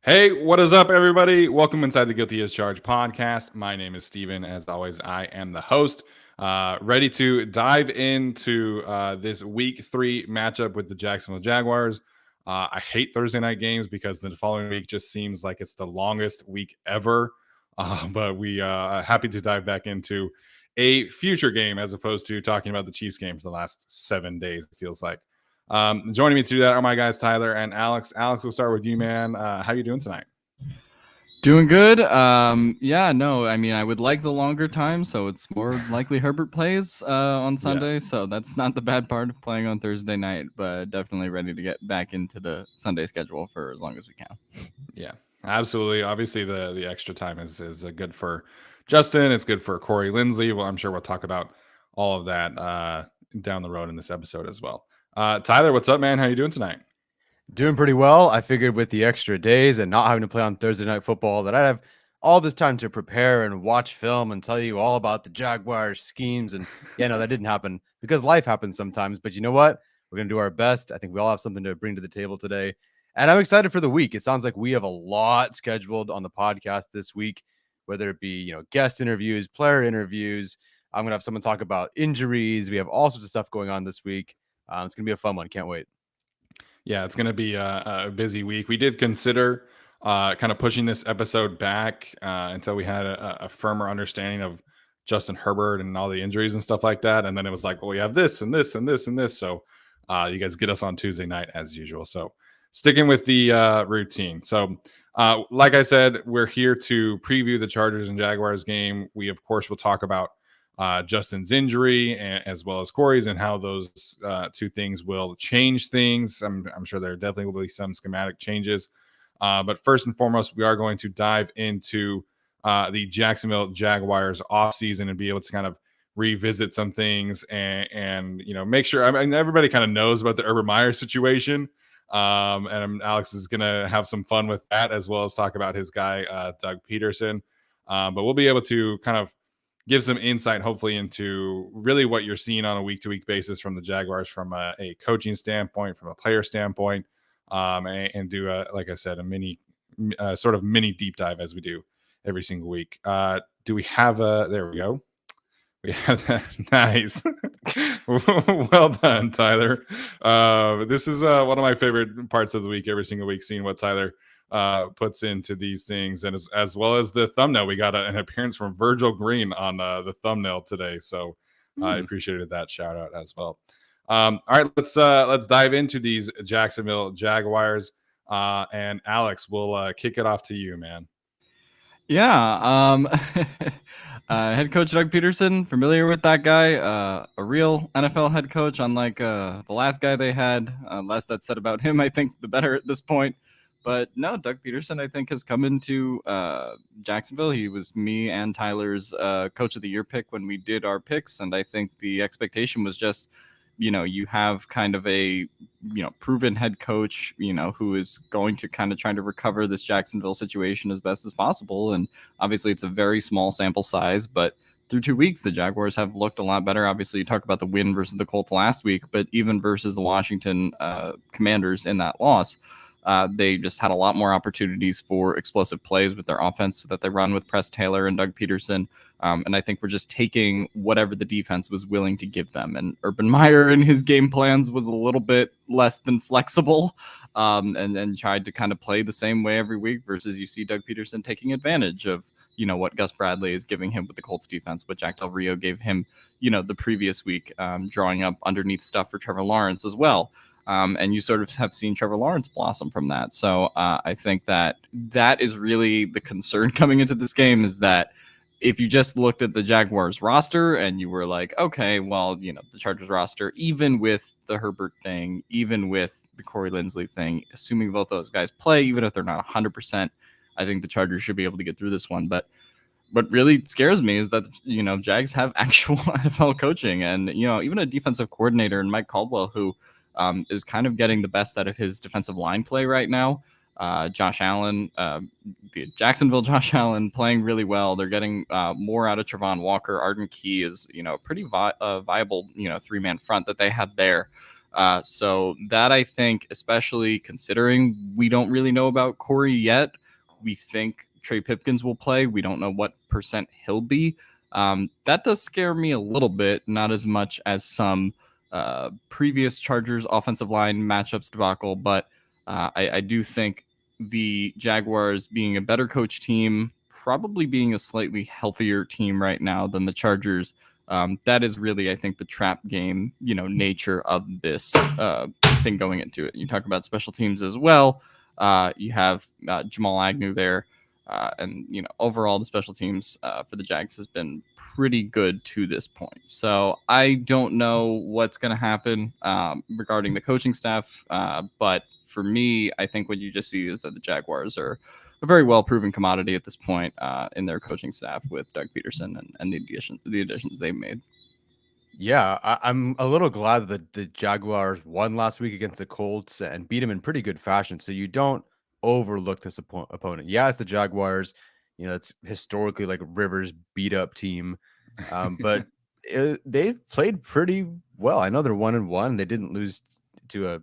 Hey, what is up, everybody? Welcome inside the Guilty as Charged podcast. My name is Steven. As always, I am the host. Ready to dive into this week 3 matchup with the Jacksonville Jaguars. I hate Thursday night games because the following week just seems like it's the longest week ever. But we are happy to dive back into a future game as opposed to talking about the Chiefs game for the last 7 days, it feels like. Joining me to do that are my guys Tyler and Alex. Alex, we'll start with you, man. How you doing tonight? Doing good. I would like the longer time, so it's more likely Herbert plays on Sunday. Yeah. So that's not the bad part of playing on Thursday night, but definitely ready to get back into the Sunday schedule for as long as we can. Yeah, absolutely. Obviously, the extra time is good for Justin. It's good for Corey Linsley. Well, I'm sure we'll talk about all of that down the road in this episode as well. Tyler, what's up, man? How you doing tonight? Doing pretty well. I figured with the extra days and not having to play on Thursday night football that I'd have all this time to prepare and watch film and tell you all about the Jaguars schemes. And yeah, no, that didn't happen because life happens sometimes. But you know what? We're going to do our best. I think we all have something to bring to the table today. And I'm excited for the week. It sounds like we have a lot scheduled on the podcast this week, whether it be, guest interviews, player interviews. I'm going to have someone talk about injuries. We have all sorts of stuff going on this week. It's going to be a fun one. Can't wait. Yeah, it's going to be a busy week. We did consider kind of pushing this episode back until we had a firmer understanding of Justin Herbert and all the injuries and stuff like that. And then it was like, well, we have this and this and this and this. So you guys get us on Tuesday night as usual. So sticking with the routine. So like I said, we're here to preview the Chargers and Jaguars game. We, of course, will talk about Justin's injury as well as Corey's and how those two things will change things. I'm sure there definitely will be some schematic changes. But first and foremost, we are going to dive into the Jacksonville Jaguars offseason and be able to kind of revisit some things and make sure. I mean, everybody kind of knows about the Urban Meyer situation. And Alex is going to have some fun with that as well as talk about his guy, Doug Pederson. But we'll be able to kind of give some insight, hopefully, into really what you're seeing on a week-to-week basis from the Jaguars from a coaching standpoint, from a player standpoint, and do, like I said, a mini sort of mini deep dive as we do every single week. Do we have a – there we go. We have that. Nice. Well done, Tyler. This is one of my favorite parts of the week, every single week, seeing what Tyler puts into these things, and as well as the thumbnail. We got an appearance from Virgil Green on the thumbnail today, so I appreciated that shout out as well. All right, let's dive into these Jacksonville Jaguars, and Alex, we'll kick it off to you, man. Yeah, head coach Doug Pederson, familiar with that guy, a real NFL head coach, unlike the last guy they had. Less that's said about him, I think, the better at this point. But no, Doug Pederson, I think, has come into Jacksonville. He was me and Tyler's Coach of the Year pick when we did our picks. And I think the expectation was just, you have kind of a, proven head coach, who is going to kind of try to recover this Jacksonville situation as best as possible. And obviously it's a very small sample size, but through 2 weeks, the Jaguars have looked a lot better. Obviously, you talk about the win versus the Colts last week, but even versus the Washington Commanders in that loss, they just had a lot more opportunities for explosive plays with their offense that they run with Press Taylor and Doug Pederson. And I think we're just taking whatever the defense was willing to give them. And Urban Meyer in his game plans was a little bit less than flexible and tried to kind of play the same way every week versus you see Doug Pederson taking advantage of, what Gus Bradley is giving him with the Colts defense, what Jack Del Rio gave him, the previous week, drawing up underneath stuff for Trevor Lawrence as well. And you sort of have seen Trevor Lawrence blossom from that. So I think that is really the concern coming into this game, is that if you just looked at the Jaguars roster and you were like, okay, well, the Chargers roster, even with the Herbert thing, even with the Corey Linsley thing, assuming both those guys play, even if they're not 100%, I think the Chargers should be able to get through this one. But what really scares me is that, Jags have actual NFL coaching and, even a defensive coordinator in Mike Caldwell, who is kind of getting the best out of his defensive line play right now. Josh Allen, the Jacksonville Josh Allen playing really well. They're getting more out of Travon Walker. Arden Key is, a pretty viable, 3-man front that they have there. So that, I think, especially considering we don't really know about Corey yet, we think Trey Pipkins will play. We don't know what percent he'll be. That does scare me a little bit, not as much as some previous Chargers offensive line matchups debacle, but I do think the Jaguars being a better coach team, probably being a slightly healthier team right now than the Chargers, that is really, I think, the trap game, nature of this thing going into it. You talk about special teams as well. You have Jamal Agnew there. And overall the special teams for the Jags has been pretty good to this point. So I don't know what's going to happen regarding the coaching staff. But for me, I think what you just see is that the Jaguars are a very well-proven commodity at this point in their coaching staff with Doug Pederson and the additions they've made. Yeah, I'm a little glad that the Jaguars won last week against the Colts and beat them in pretty good fashion. So you don't overlook this opponent. Yeah, it's the Jaguars. It's historically like Rivers beat up team, but they played pretty well. I know they're 1-1. They didn't lose to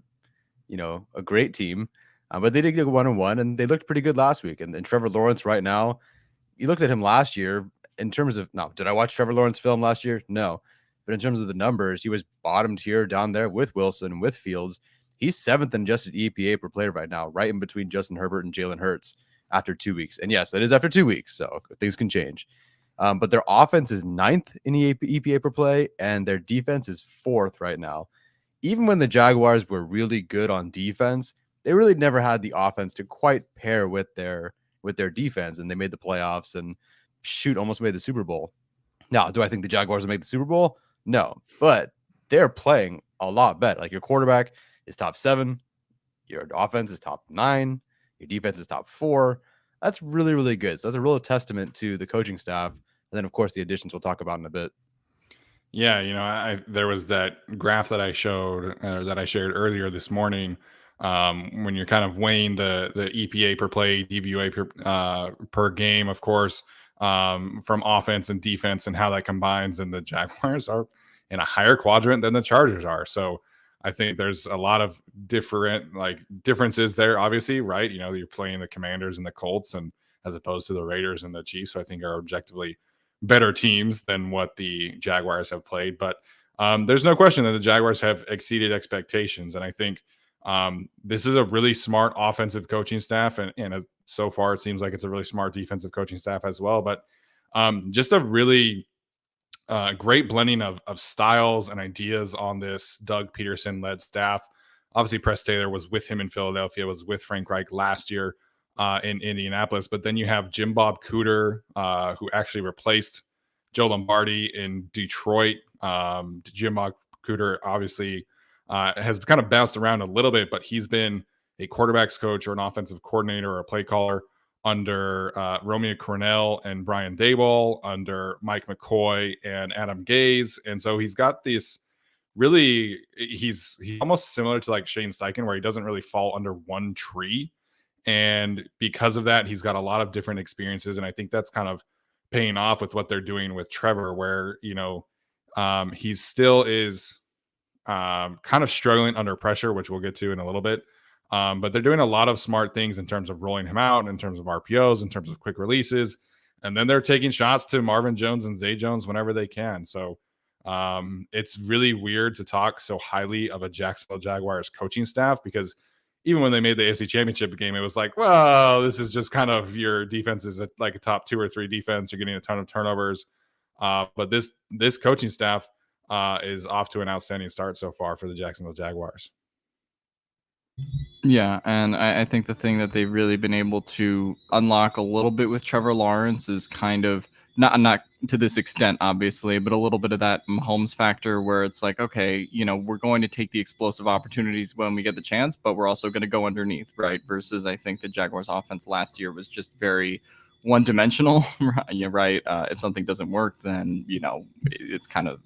a great team, but they did get 1-1, and they looked pretty good last week. And Trevor Lawrence right now, you looked at him last year in terms of did I watch Trevor Lawrence film last year? No. But in terms of the numbers, he was bottom tier down there with Wilson, with Fields. He's 7th in adjusted EPA per play right now, right in between Justin Herbert and Jalen Hurts after 2 weeks. And yes, that is after 2 weeks, so things can change. But their offense is 9th in EPA per play, and their defense is 4th right now. Even when the Jaguars were really good on defense, they really never had the offense to quite pair with their defense, and they made the playoffs and almost made the Super Bowl. Now, do I think the Jaguars will make the Super Bowl? No, but they're playing a lot better. Like, your quarterback is top 7, your offense is top 9, your defense is top 4. That's really, really good. So that's a real testament to the coaching staff. And then, of course, the additions we'll talk about in a bit. Yeah, there was that graph that I showed that I shared earlier this morning. When you're kind of weighing the EPA per play, DVOA per game, of course, from offense and defense and how that combines, and the Jaguars are in a higher quadrant than the Chargers are. So I think there's a lot of differences there, obviously, right? You're playing the Commanders and the Colts, and as opposed to the Raiders and the Chiefs, who I think are objectively better teams than what the Jaguars have played. But there's no question that the Jaguars have exceeded expectations. And I think this is a really smart offensive coaching staff. And so far, it seems like it's a really smart defensive coaching staff as well. But just a really great blending of styles and ideas on this Doug Pederson-led staff. Obviously, Press Taylor was with him in Philadelphia, was with Frank Reich last year in Indianapolis. But then you have Jim Bob Cooter, who actually replaced Joe Lombardi in Detroit. Jim Bob Cooter obviously has kind of bounced around a little bit, but he's been a quarterback's coach or an offensive coordinator or a play caller under Romeo Crennel and Brian Daboll, under Mike McCoy and Adam Gase. And so he's got this really, he's almost similar to like Shane Steichen, where he doesn't really fall under one tree. And because of that, he's got a lot of different experiences. And I think that's kind of paying off with what they're doing with Trevor, where, he still is kind of struggling under pressure, which we'll get to in a little bit. But they're doing a lot of smart things in terms of rolling him out, in terms of RPOs, in terms of quick releases. And then they're taking shots to Marvin Jones and Zay Jones whenever they can. So it's really weird to talk so highly of a Jacksonville Jaguars coaching staff, because even when they made the AFC Championship game, it was like, well, this is just kind of, your defense is like a top 2 or 3 defense. You're getting a ton of turnovers. But this coaching staff is off to an outstanding start so far for the Jacksonville Jaguars. Yeah, and I think the thing that they've really been able to unlock a little bit with Trevor Lawrence is kind of not to this extent, obviously, but a little bit of that Mahomes factor, where it's like, okay, we're going to take the explosive opportunities when we get the chance, but we're also going to go underneath, right? Versus I think the Jaguars offense last year was just very one-dimensional. Right? If something doesn't work, then it's kind of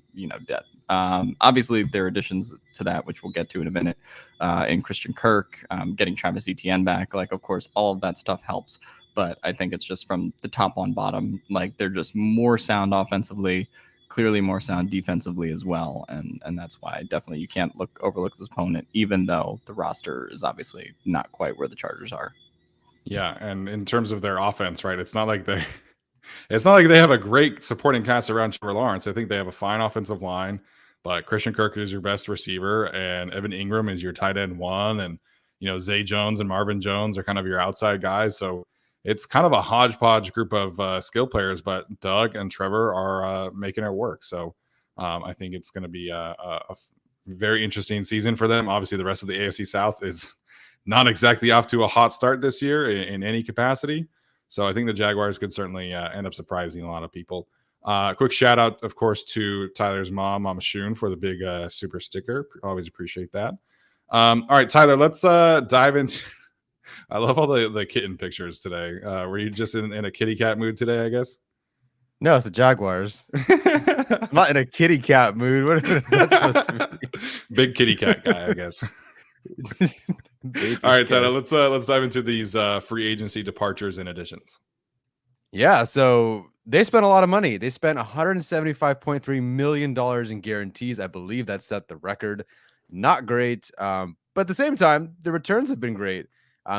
dead. Obviously, there are additions to that, which we'll get to in a minute, in Christian Kirk, getting Travis Etienne back. Like, of course, all of that stuff helps. But I think it's just from the top on bottom, like, they're just more sound offensively. clearly more sound defensively as well, and that's why definitely you can't overlook this opponent, even though the roster is obviously not quite where the Chargers are. Yeah, and in terms of their offense, right? It's not like they have a great supporting cast around Trevor Lawrence. I think they have a fine offensive line, but Christian Kirk is your best receiver, and Evan Ingram is your tight end one, and Zay Jones and Marvin Jones are kind of your outside guys. So it's kind of a hodgepodge group of skill players, but Doug and Trevor are making it work. So I think it's going to be a very interesting season for them. Obviously, the rest of the AFC South is not exactly off to a hot start this year in any capacity. So I think the Jaguars could certainly end up surprising a lot of people. Quick shout out, of course, to Tyler's mom, Mama Shun, for the big super sticker. Always appreciate that. All right, Tyler, let's dive into. I love all the kitten pictures today. Were you just in a kitty cat mood today, I guess? No, it's the Jaguars. I'm not in a kitty cat mood. What is that supposed to be? Big kitty cat guy, I guess. All right, Tyler, let's dive into these free agency departures and additions. Yeah, so they spent a lot of money. They spent $175.3 million in guarantees. I believe that set the record. Not great, but at the same time, the returns have been great.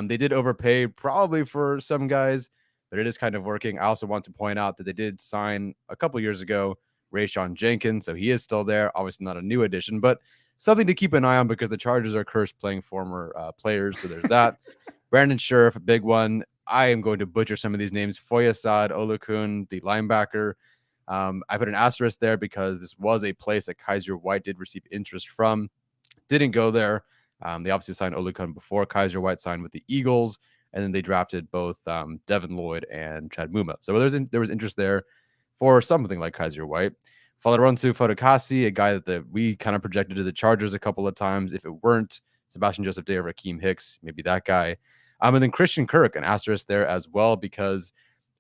They did overpay probably for some guys, but it is kind of working. I also want to point out that they did sign a couple years ago Rayshon Jenkins, so he is still there. Obviously not a new addition, but something to keep an eye on because the Chargers are cursed playing former players. So there's that. Brandon Scherf, a big one. I am going to butcher some of these names. Foyesade Olukun, the linebacker. I put an asterisk there because this was a place that Kaiser White did receive interest from. Didn't go there. They obviously signed Olukun before Kaiser White signed with the Eagles, and then they drafted both Devin Lloyd and Chad Muma. So there was interest there for something like Kaiser White. Falaronsu Fodokasi, a guy that we kind of projected to the Chargers a couple of times. If it weren't Sebastian Joseph Day or Raheem Hicks, maybe that guy. And then Christian Kirk, an asterisk there as well, because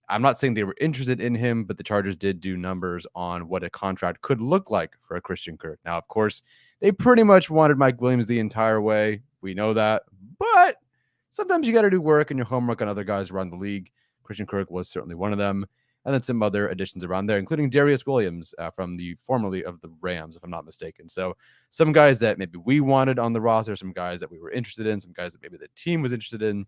I'm not saying they were interested in him, but the Chargers did do numbers on what a contract could look like for a Christian Kirk. Now, of course, they pretty much wanted Mike Williams the entire way. We know that. But sometimes you got to do work and your homework on other guys around the league. Christian Kirk was certainly one of them. And then some other additions around there, including Darius Williams from the formerly of the Rams, if I'm not mistaken. So some guys that maybe we wanted on the roster, some guys that we were interested in, some guys that maybe the team was interested in,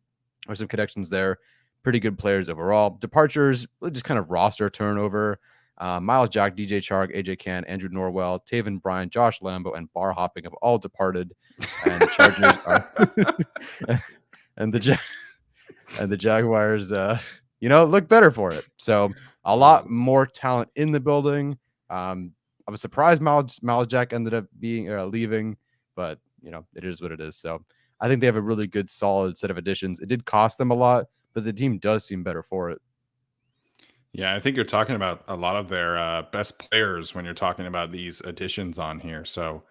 or some connections there. Pretty good players overall. Departures, just kind of roster turnover. Miles Jack, DJ Chark, AJ Cann, Andrew Norwell, Taven Bryan, Josh Lambo, and Bar Hopping have all departed. And the Chargers are and the Jaguars look better for it. So a lot more talent in the building. I was surprised Miles Jack ended up leaving, but it is what it is. So I think they have a really good, solid set of additions. It did cost them a lot, but the team does seem better for it. Yeah, I think you're talking about a lot of their best players when you're talking about these additions on here. So,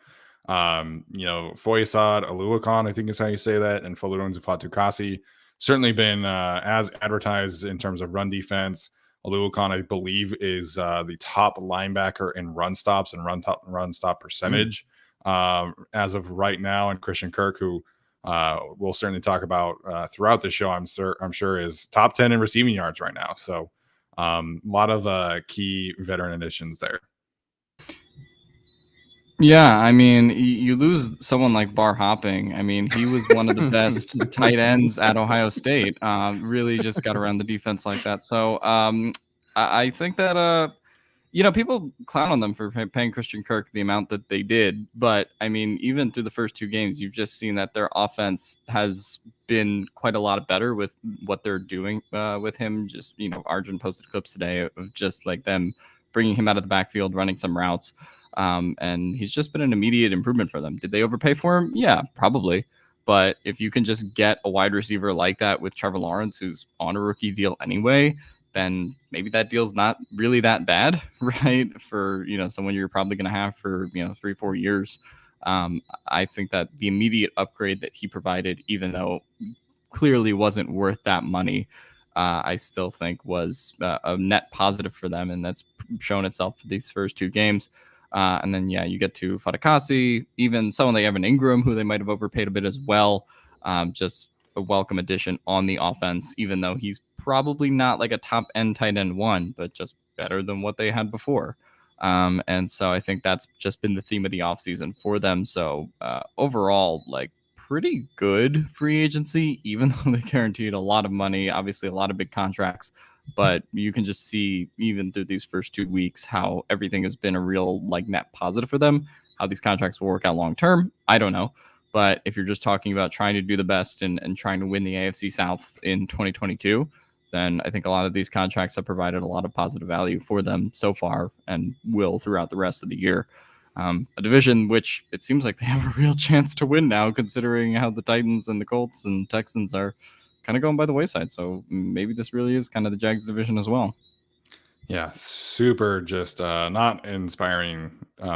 Foyesade Oluokun, I think is how you say that, and Falaronsu Fatukasi certainly been as advertised in terms of run defense. Oluokun, I believe, is the top linebacker in run stops and run stop percentage as of right now. And Christian Kirk, who we'll certainly talk about throughout the show, I'm sure is top 10 in receiving yards right now. So a lot of key veteran additions there. Yeah, I mean, you lose someone like Bar Hopping. I mean, he was one of the best tight ends at Ohio State. Really just got around the defense like that. So I think that, people clown on them for paying Christian Kirk the amount that they did. But, I mean, even through the first two games, you've just seen that their offense has been quite a lot better with what they're doing with him. Just, Arjun posted clips today of just like them bringing him out of the backfield, running some routes. And he's just been an immediate improvement for them. Did they overpay for him? Yeah, probably. But if you can just get a wide receiver like that with Trevor Lawrence, who's on a rookie deal anyway, then maybe that deal's not really that bad, right? For, someone you're probably going to have for, 3-4 years. I think that the immediate upgrade that he provided, even though clearly wasn't worth that money, I still think was a net positive for them. And that's shown itself for these first two games. And then, you get to Fatukasi, even someone like Evan Ingram, who they might have overpaid a bit as well. Just a welcome addition on the offense, even though he's probably not like a top end tight end one, but just better than what they had before. And so I think that's just been the theme of the offseason for them. So overall, like pretty good free agency, even though they guaranteed a lot of money, obviously a lot of big contracts. But you can just see even through these first 2 weeks how everything has been a real like net positive for them. How these contracts will work out long term, I don't know. But if you're just talking about trying to do the best and trying to win the AFC South in 2022, then I think a lot of these contracts have provided a lot of positive value for them so far and will throughout the rest of the year. A division which it seems like they have a real chance to win now, considering how the Titans and the Colts and Texans are kind of going by the wayside. So maybe this really is kind of the Jags division as well. Yeah, super just not inspiring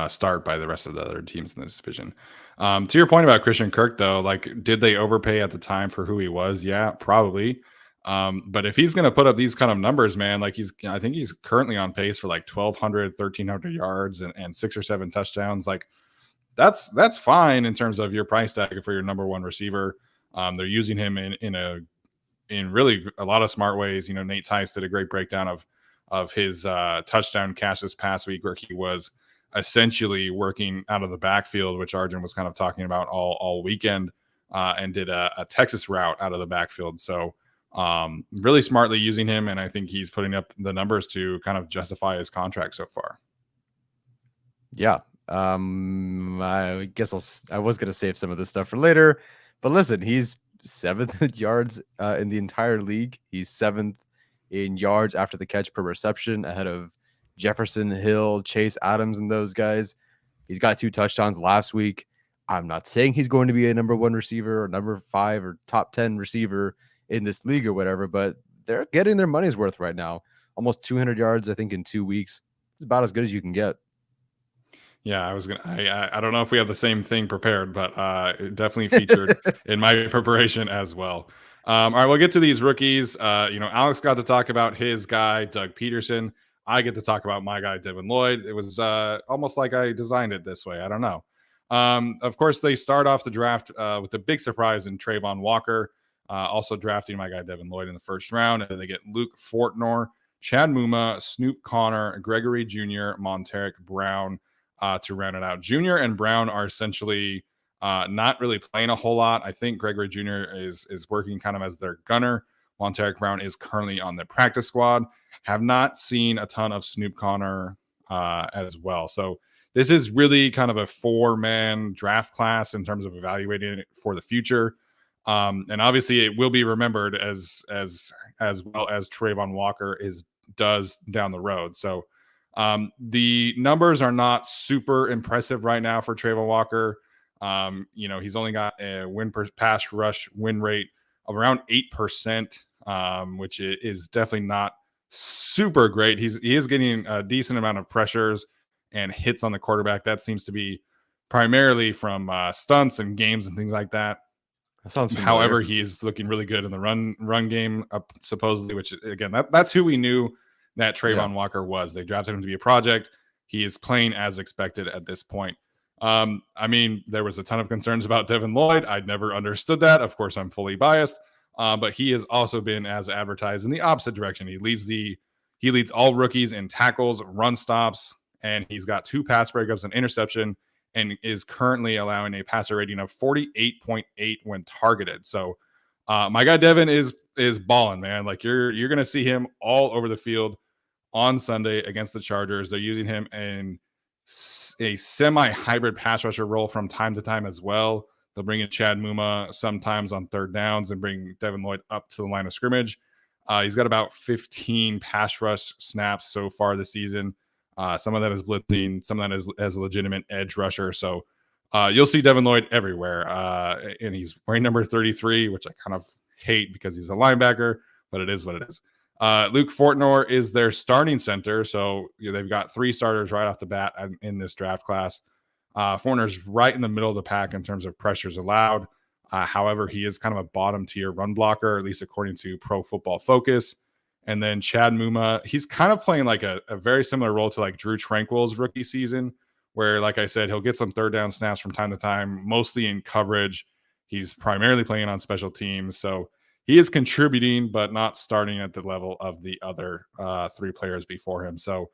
start by the rest of the other teams in this division. To your point about Christian Kirk, though, like, did they overpay at the time for who he was? Yeah, probably. But if he's going to put up these kind of numbers, man, like I think he's currently on pace for like 1,200, 1,300 yards and 6 or 7 touchdowns. Like that's fine in terms of your price tag for your number one receiver. They're using him in really a lot of smart ways. You know, Nate Tice did a great breakdown of his touchdown catch this past week, where he was essentially working out of the backfield, which Arjun was kind of talking about all weekend, and did a Texas route out of the backfield. So really smartly using him, and I think he's putting up the numbers to kind of justify his contract so far. Yeah. I guess I was gonna save some of this stuff for later, but listen, he's 7th in yards in the entire league. He's 7th in yards after the catch per reception, ahead of Jefferson, Hill, Chase Adams, and those guys. He's got 2 touchdowns last week. I'm not saying he's going to be a number 1 receiver or number 5 or top 10 receiver in this league or whatever, but they're getting their money's worth right now. Almost 200 yards, I think, in 2 weeks. It's about as good as you can get. Yeah, I don't know if we have the same thing prepared, but it definitely featured in my preparation as well. All right, we'll get to these rookies. Alex got to talk about his guy, Doug Pederson. I get to talk about my guy, Devin Lloyd. It was almost like I designed it this way. I don't know. Of course, they start off the draft with the big surprise in Trayvon Walker, also drafting my guy, Devin Lloyd, in the first round. And they get Luke Fortner, Chad Muma, Snoop Connor, Gregory Jr., Monteric Brown, to round it out. Junior and Brown are essentially not really playing a whole lot. I think Gregory Jr. is working kind of as their gunner. Monteric Brown is currently on the practice squad. Have not seen a ton of Snoop Connor as well. So this is really kind of a 4-man draft class in terms of evaluating it for the future. And obviously it will be remembered as well as Trayvon Walker does down the road. So the numbers are not super impressive right now for Trayvon Walker. He's only got a pass rush win rate of around 8%, which is definitely not super great. He is getting a decent amount of pressures and hits on the quarterback. That seems to be primarily from stunts and games and things like that. That sounds familiar. However, he is looking really good in the run game, supposedly, which again, that's who we knew that Trayvon Walker was. They drafted him to be a project. He is playing as expected at this point. There was a ton of concerns about Devin Lloyd. I'd never understood that. Of course, I'm fully biased, but he has also been as advertised in the opposite direction. He leads all rookies in tackles, run stops, and he's got 2 pass breakups and interception, and is currently allowing a passer rating of 48.8 when targeted. So my guy Devin is balling, man. Like you're gonna see him all over the field on Sunday against the Chargers. They're using him in a semi-hybrid pass rusher role from time to time as well. They'll bring in Chad Muma sometimes on 3rd downs and bring Devin Lloyd up to the line of scrimmage. He's got about 15 pass rush snaps so far this season. Some of that is blitzing, some of that is as a legitimate edge rusher. So you'll see Devin Lloyd everywhere. And he's wearing number 33, which I kind of hate because he's a linebacker, but it is what it is. Luke Fortner is their starting center. So they've got 3 starters right off the bat in this draft class. Fortner's right in the middle of the pack in terms of pressures allowed. However, he is kind of a bottom tier run blocker, at least according to Pro Football Focus. And then Chad Muma, he's kind of playing like a very similar role to like Drew Tranquill's rookie season, where, like I said, he'll get some 3rd down snaps from time to time, mostly in coverage. He's primarily playing on special teams. So he is contributing, but not starting at the level of the other 3 players before him. So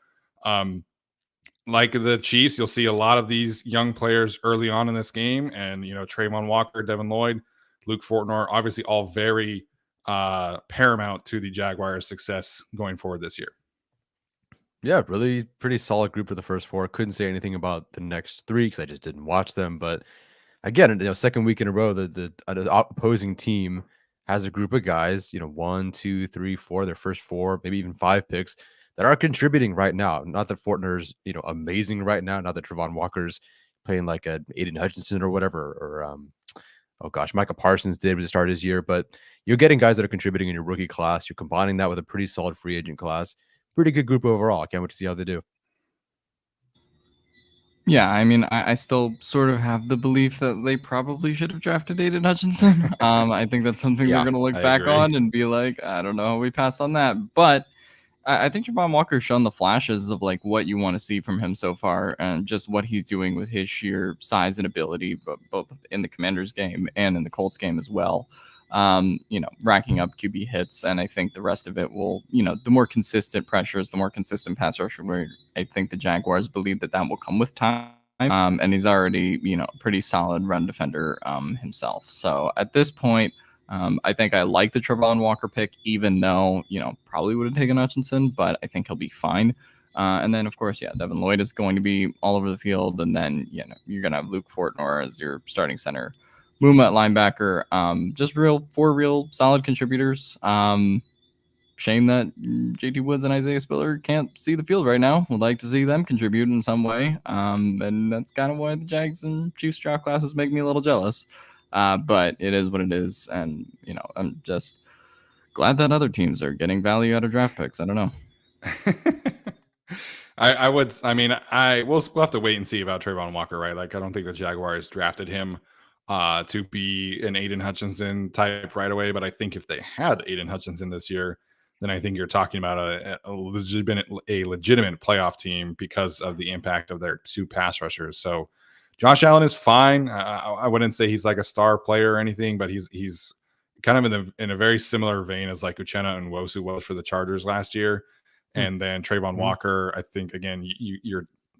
like the Chiefs, you'll see a lot of these young players early on in this game, and Trayvon Walker, Devin Lloyd, Luke Fortner, obviously all very paramount to the Jaguars' success going forward this year. Yeah, really pretty solid group for the first four. Couldn't say anything about the next three because I just didn't watch them. But again, second week in a row, the opposing team has a group of guys, 1, 2, 3, 4, their first four, maybe even 5 picks that are contributing right now. Not that Fortner's, amazing right now. Not that Trayvon Walker's playing like a Aiden Hutchinson or whatever, or oh gosh, Micah Parsons did with the start of his year. But you're getting guys that are contributing in your rookie class. You're combining that with a pretty solid free agent class. Pretty good group overall. I can't wait to see how they do. Yeah, I mean, I still sort of have the belief that they probably should have drafted Aiden Hutchinson. I think that's something they're going to look back on and be like, I don't know how we passed on that. But I think Trayvon Walker's shown the flashes of like what you want to see from him so far, and just what he's doing with his sheer size and ability, but both in the Commanders game and in the Colts game as well. Racking up QB hits, and I think the rest of it will, the more consistent pressures, the more consistent pass rusher, where I think the Jaguars believe that will come with time. And he's already, a pretty solid run defender himself. So at this point, I think I like the Trayvon Walker pick, even though, probably would have taken Hutchinson, but I think he'll be fine. And then, of course, Devin Lloyd is going to be all over the field. And then, you're going to have Luke Fortner as your starting center. Muma at linebacker, just four real solid contributors. Shame that JT Woods and Isaiah Spiller can't see the field right now. Would like to see them contribute in some way. And that's kind of why the Jags and Chiefs draft classes make me a little jealous. But it is what it is. And, I'm just glad that other teams are getting value out of draft picks. I don't know. We'll have to wait and see about Trayvon Walker, right? Like, I don't think the Jaguars drafted him to be an Aiden Hutchinson type right away. But I think if they had Aiden Hutchinson this year, then I think you're talking about a legitimate playoff team because of the impact of their 2 pass rushers. So Josh Allen is fine. I wouldn't say he's like a star player or anything, but he's kind of in a very similar vein as like Uchenna and Nwosu was for the Chargers last year. And then Trayvon Walker, I think, again,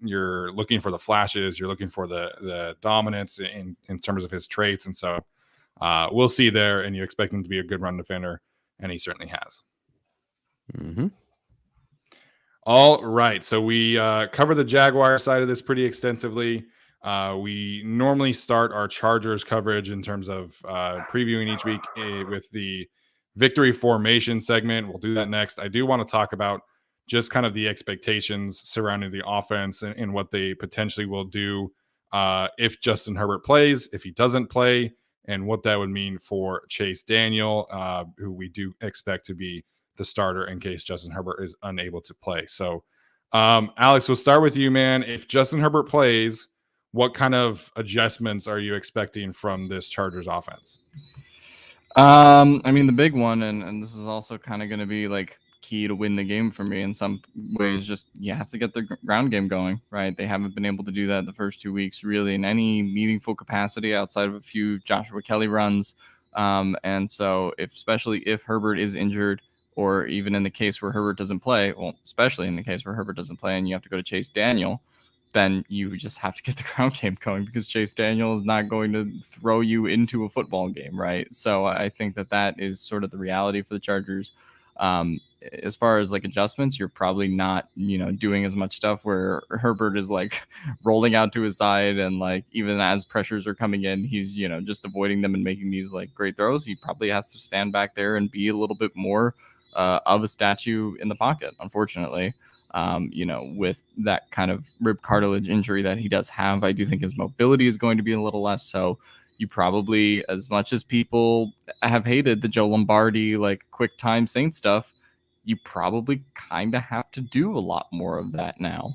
you're looking for the flashes. You're looking for the dominance in terms of his traits. And so we'll see there, and you expect him to be a good run defender, and he certainly has. Mm-hmm. All right. So we cover the Jaguar side of this pretty extensively. We normally start our Chargers coverage in terms of previewing each week with the victory formation segment. We'll do that next. I do want to talk about just kind of the expectations surrounding the offense and what they potentially will do if Justin Herbert plays, if he doesn't play, and what that would mean for Chase Daniel, who we do expect to be the starter in case Justin Herbert is unable to play. So, Alex, we'll start with you, man. If Justin Herbert plays, what kind of adjustments are you expecting from this Chargers offense? The big one, and this is also kind of going to be like key to win the game for me in some ways, just you have to get the ground game going, right? They haven't been able to do that the first 2 weeks really in any meaningful capacity outside of a few Joshua Kelly runs. And so especially if Herbert is injured, or even in the case where Herbert doesn't play, well, especially in the case where Herbert doesn't play and you have to go to Chase Daniel, then you just have to get the ground game going because Chase Daniel is not going to throw you into a football game, right? So I think that is sort of the reality for the Chargers. As far as like adjustments, you're probably not, doing as much stuff where Herbert is like rolling out to his side and like even as pressures are coming in, he's, just avoiding them and making these like great throws. He probably has to stand back there and be a little bit more of a statue in the pocket, unfortunately. With that kind of rib cartilage injury that he does have, I do think his mobility is going to be a little less. So you probably, as much as people have hated the Joe Lombardi, like quick time Saint stuff, you probably kind of have to do a lot more of that now.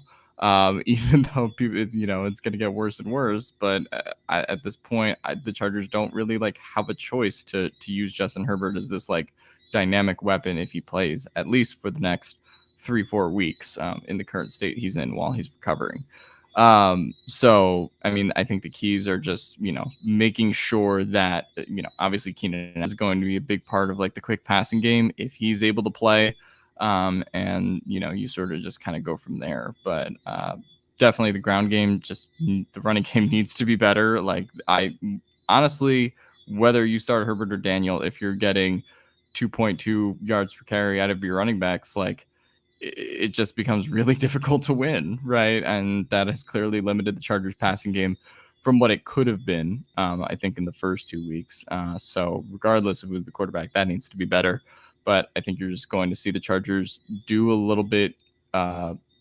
Even though people, it's going to get worse and worse. But at this point, the Chargers don't really like have a choice to use Justin Herbert as this like dynamic weapon if he plays, at least for the next 3-4 weeks in the current state he's in while he's recovering. So, I think the keys are just, making sure that, obviously Keenan is going to be a big part of like the quick passing game if he's able to play. And, you sort of just kind of go from there. But definitely the ground game, just the running game needs to be better. Like, I honestly, whether you start Herbert or Daniel, if you're getting 2.2 yards per carry out of your running backs, like, it just becomes really difficult to win, right? And that has clearly limited the Chargers passing game from what it could have been, I think, in the first 2 weeks. So regardless of who's the quarterback, that needs to be better. But I think you're just going to see the Chargers do a little bit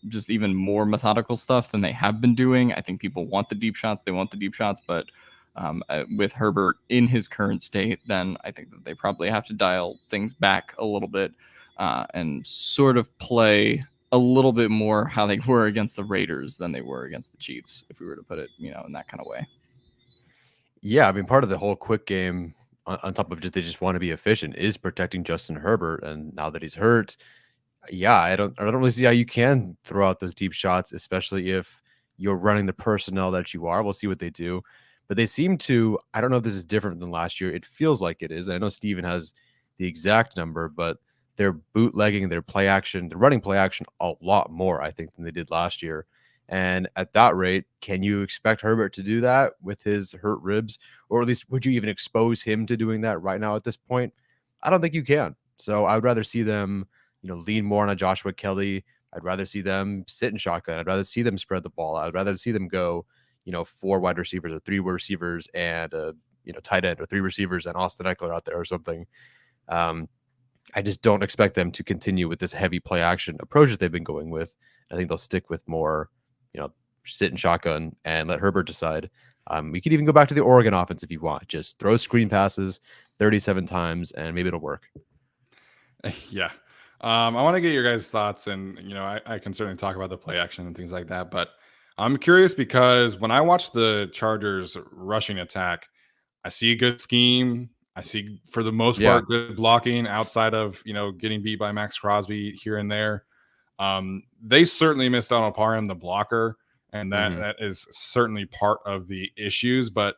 just even more methodical stuff than they have been doing. I think people want the deep shots. They want the deep shots, but with Herbert in his current state, then I think that they probably have to dial things back a little bit and sort of play a little bit more how they were against the Raiders than they were against the Chiefs, if we were to put it, in that kind of way. Yeah, I mean, part of the whole quick game, on top of just they just want to be efficient, is protecting Justin Herbert. And now that he's hurt, yeah, I don't really see how you can throw out those deep shots, especially if you're running the personnel that you are. We'll see what they do. But they seem to, I don't know if this is different than last year. It feels like it is. I know Steven has the exact number, but they're bootlegging their play action, they're running play action a lot more, I think, than they did last year. And at that rate, can you expect Herbert to do that with his hurt ribs? Or at least would you even expose him to doing that right now at this point? I don't think you can. So I would rather see them, lean more on a Joshua Kelly. I'd rather see them sit in shotgun. I'd rather see them spread the ball. I'd rather see them go, 4 wide receivers or 3 receivers and tight end, or 3 receivers and Austin Eckler out there or something. I just don't expect them to continue with this heavy play action approach that they've been going with. I think they'll stick with more, sit in shotgun and let Herbert decide. We could even go back to the Oregon offense if you want. Just throw screen passes 37 times and maybe it'll work. Yeah. I want to get your guys' thoughts, and I can certainly talk about the play action and things like that. But I'm curious because when I watch the Chargers rushing attack, I see a good scheme. I see, for the most part, good blocking outside of getting beat by Max Crosby here and there. They certainly missed out on Parham, the blocker, and that is certainly part of the issues. But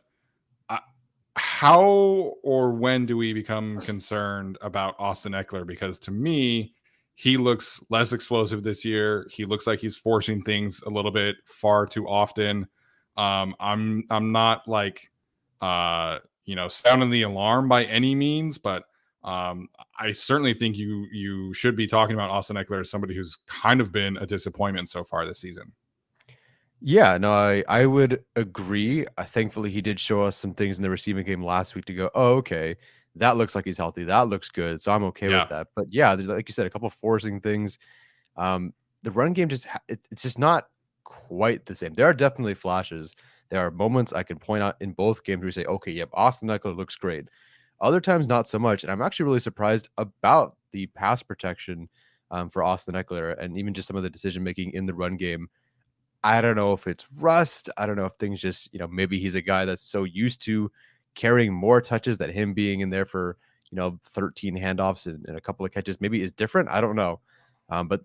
how or when do we become concerned about Austin Eckler? Because to me, he looks less explosive this year. He looks like he's forcing things a little bit far too often. I'm not like sounding the alarm by any means, but I certainly think you should be talking about Austin Eckler as somebody who's kind of been a disappointment so far this season. Yeah, no, I would agree. Thankfully, he did show us some things in the receiving game last week to go, oh, okay, that looks like he's healthy. That looks good. So I'm okay with that. But yeah, like you said, a couple of forcing things. The run game it's just not quite the same. There are definitely flashes. There are moments I can point out in both games where you say, okay, yep, Austin Eckler looks great. Other times, not so much. And I'm actually really surprised about the pass protection for Austin Eckler and even just some of the decision making in the run game. I don't know if it's rust. I don't know if things just, maybe he's a guy that's so used to carrying more touches that him being in there for, 13 handoffs and a couple of catches maybe is different. I don't know. But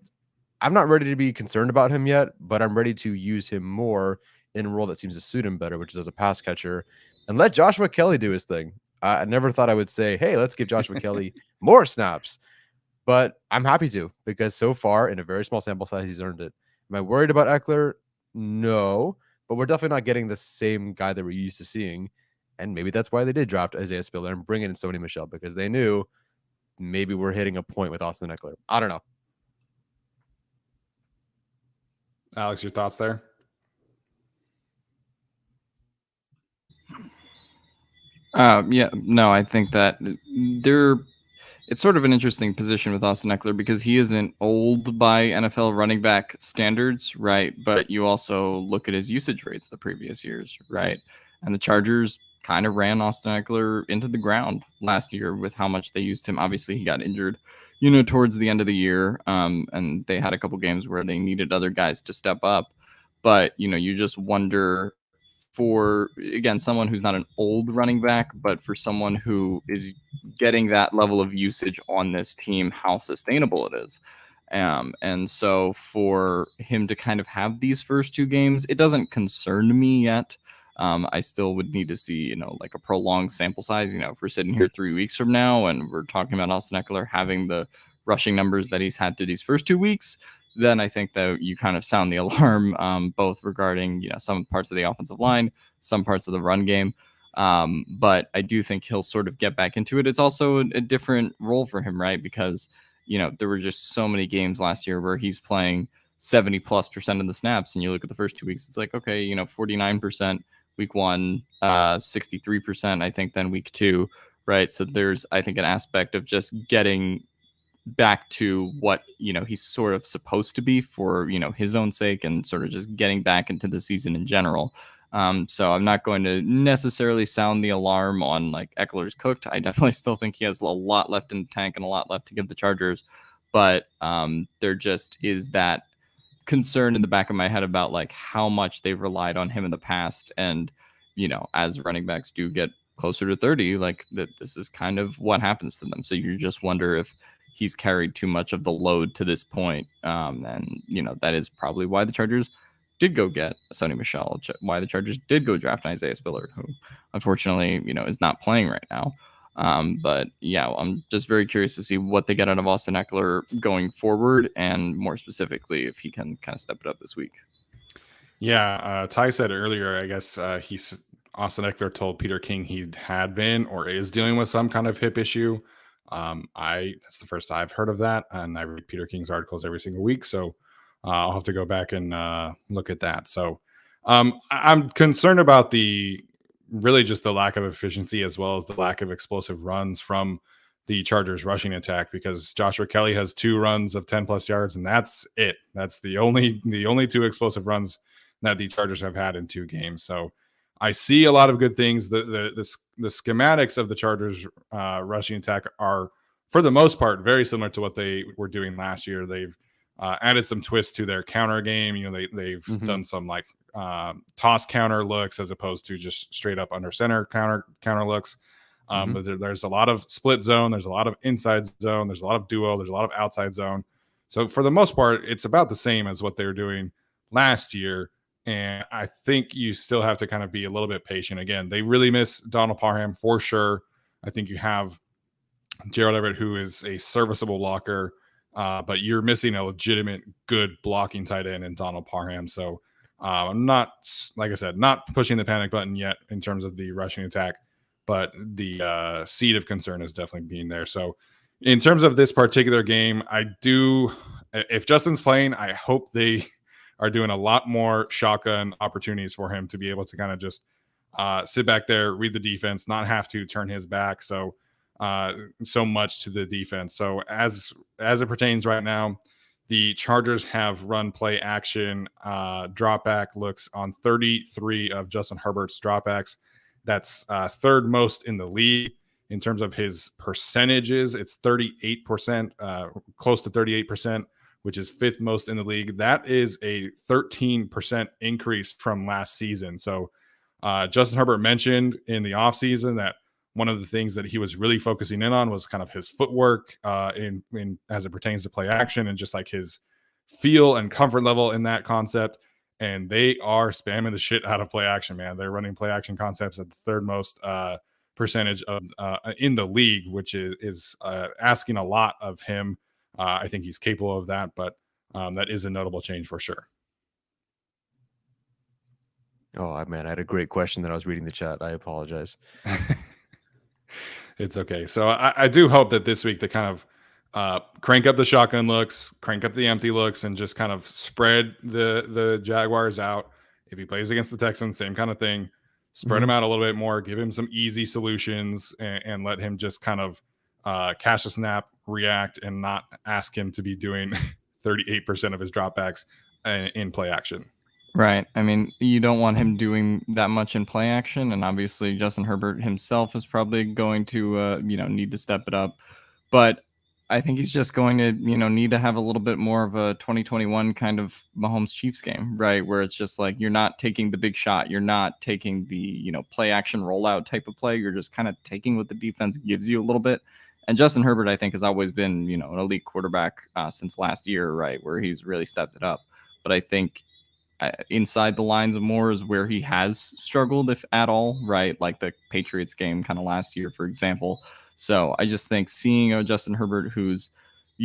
I'm not ready to be concerned about him yet, but I'm ready to use him more in a role that seems to suit him better, which is as a pass catcher, and let Joshua Kelly do his thing. I never thought I would say, hey, let's give Joshua Kelly more snaps, but I'm happy to, because so far in a very small sample size, he's earned it. Am I worried about Eckler? No, but we're definitely not getting the same guy that we're used to seeing. And maybe that's why they did draft Isaiah Spiller and bring in Sony Michelle, because they knew maybe we're hitting a point with Austin Eckler. I don't know. Alex, your thoughts there? Yeah, no, I think that it's sort of an interesting position with Austin Eckler because he isn't old by NFL running back standards, right? But you also look at his usage rates the previous years, right? And the Chargers kind of ran Austin Eckler into the ground last year with how much they used him. Obviously, he got injured, towards the end of the year, and they had a couple games where they needed other guys to step up. But, you just wonder, for, again, someone who's not an old running back, but for someone who is getting that level of usage on this team, how sustainable it is. And so for him to kind of have these first 2 games, it doesn't concern me yet. I still would need to see, like a prolonged sample size. If we're sitting here 3 weeks from now and we're talking about Austin Eckler having the rushing numbers that he's had through these first 2 weeks, then I think that you kind of sound the alarm, both regarding, some parts of the offensive line, some parts of the run game. But I do think he'll sort of get back into it. It's also a different role for him, right? Because, there were just so many games last year where he's playing 70+% of the snaps. And you look at the first 2 weeks, it's like, okay, 49% week 1, 63%, I think, then week 2, right? So there's, I think, an aspect of just getting back to what he's sort of supposed to be for his own sake, and sort of just getting back into the season in general. So I'm not going to necessarily sound the alarm on like Eckler's cooked. I definitely still think he has a lot left in the tank and a lot left to give the Chargers, but there just is that concern in the back of my head about like how much they've relied on him in the past. And as running backs do get closer to 30, like that, this is kind of what happens to them. So you just wonder if he's carried too much of the load to this point. And, that is probably why the Chargers did go get Sony Michelle, why the Chargers did go draft Isaiah Spiller, who unfortunately, is not playing right now. But yeah, I'm just very curious to see what they get out of Austin Eckler going forward, and more specifically, if he can kind of step it up this week. Yeah, Ty said earlier, I guess Austin Eckler told Peter King he had been or is dealing with some kind of hip issue. That's the first I've heard of that, and I read Peter King's articles every single week, so I'll have to go back and look at that. So I'm concerned about really just the lack of efficiency, as well as the lack of explosive runs from the Chargers rushing attack, because Joshua Kelly has 2 runs of 10+ yards, and that's it. That's the only 2 explosive runs that the Chargers have had in 2 games. So I see a lot of good things. The schematics of the Chargers rushing attack are, for the most part, very similar to what they were doing last year. They've added some twists to their counter game. They've done some like toss counter looks as opposed to just straight up under center counter looks. But there's a lot of split zone. There's a lot of inside zone. There's a lot of duo. There's a lot of outside zone. So for the most part, it's about the same as what they were doing last year. And I think you still have to kind of be a little bit patient. Again, they really miss Donald Parham for sure. I think you have Gerald Everett, who is a serviceable blocker, but you're missing a legitimate good blocking tight end in Donald Parham. So I'm not, like I said, not pushing the panic button yet in terms of the rushing attack, but the seed of concern is definitely being there. So in terms of this particular game, if Justin's playing, I hope they are doing a lot more shotgun opportunities for him to be able to kind of just sit back there, read the defense, not have to turn his back so much to the defense. So as it pertains right now, the Chargers have run play action drop back looks on 33 of Justin Herbert's dropbacks. That's third most in the league in terms of his percentages. It's 38%, close to 38%, which is 5th most in the league. That is a 13% increase from last season. So Justin Herbert mentioned in the offseason that one of the things that he was really focusing in on was kind of his footwork in as it pertains to play action, and just like his feel and comfort level in that concept. And they are spamming the shit out of play action, man. They're running play action concepts at the 3rd most percentage of in the league, which is asking a lot of him. I think he's capable of that, but that is a notable change for sure. Oh, man, I had a great question that I was reading the chat. I apologize. It's okay. So I do hope that this week they kind of crank up the shotgun looks, crank up the empty looks, and just kind of spread the Jaguars out. If he plays against the Texans, same kind of thing. Spread him out a little bit more, give him some easy solutions, and let him just kind of catch a snap, react, and not ask him to be doing 38% of his dropbacks in play action. Right. I mean, you don't want him doing that much in play action, and obviously Justin Herbert himself is probably going to, need to step it up. But I think he's just going to, need to have a little bit more of a 2021 kind of Mahomes Chiefs game, right? Where it's just like, you're not taking the big shot. You're not taking the, play action rollout type of play. You're just kind of taking what the defense gives you a little bit. And Justin Herbert, I think, has always been, an elite quarterback since last year, right? Where he's really stepped it up. But I think inside the lines of more is where he has struggled, if at all, right? Like the Patriots game kind of last year, for example. So I just think seeing a Justin Herbert who's,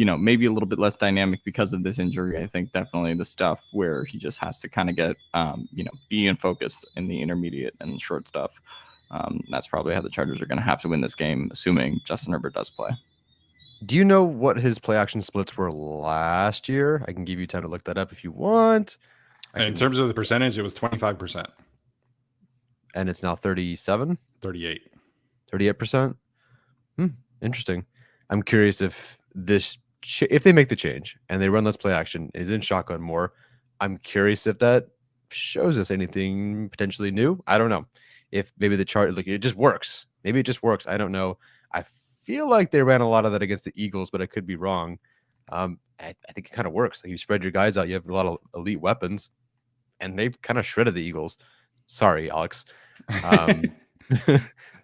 maybe a little bit less dynamic because of this injury. I think definitely the stuff where he just has to kind of get, be in focus in the intermediate and short stuff. That's probably how the Chargers are going to have to win this game, assuming Justin Herbert does play. Do you know what his play action splits were last year? I can give you time to look that up if you want. In terms of the percentage, it was 25%. And it's now 37? 38. 38%? Interesting. I'm curious if if they make the change and they run less play action, is in shotgun more. I'm curious if that shows us anything potentially new. I don't know. If maybe the chart, like, it just works. Maybe it just works. I don't know. I feel like they ran a lot of that against the Eagles, but I could be wrong. I think it kind of works. Like, you spread your guys out, you have a lot of elite weapons, and they kind of shredded the Eagles. Sorry, Alex.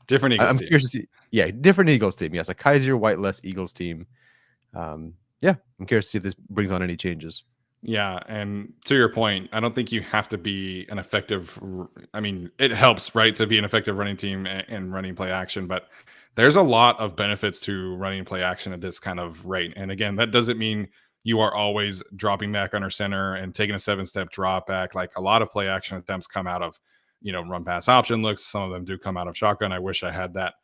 Different Eagles team. Curious to see, different Eagles team. Yes, a Kaiser Whiteless Eagles team. I'm curious to see if this brings on any changes. Yeah, and to your point, I don't think you have to be an effective. I mean, it helps, right, to be an effective running team and running play action, but there's a lot of benefits to running play action at this kind of rate. And again, that doesn't mean you are always dropping back under center and taking a 7-step drop back. Like, a lot of play action attempts come out of, run pass option looks. Some of them do come out of shotgun. I wish I had that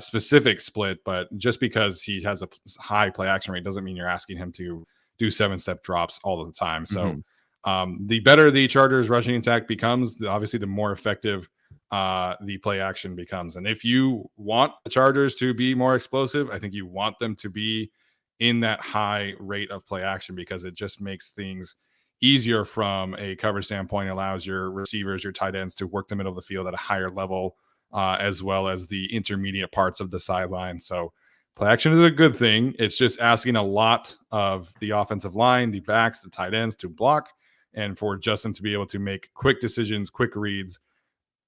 specific split, but just because he has a high play action rate doesn't mean you're asking him to do 7-step drops all of the time. So the better the Chargers rushing attack becomes, obviously the more effective the play action becomes. And if you want the Chargers to be more explosive, I think you want them to be in that high rate of play action, because it just makes things easier from a cover standpoint. It allows your receivers, your tight ends to work the middle of the field at a higher level, as well as the intermediate parts of the sideline. So play action is a good thing. It's just asking a lot of the offensive line, the backs, the tight ends to block, and for Justin to be able to make quick decisions, quick reads.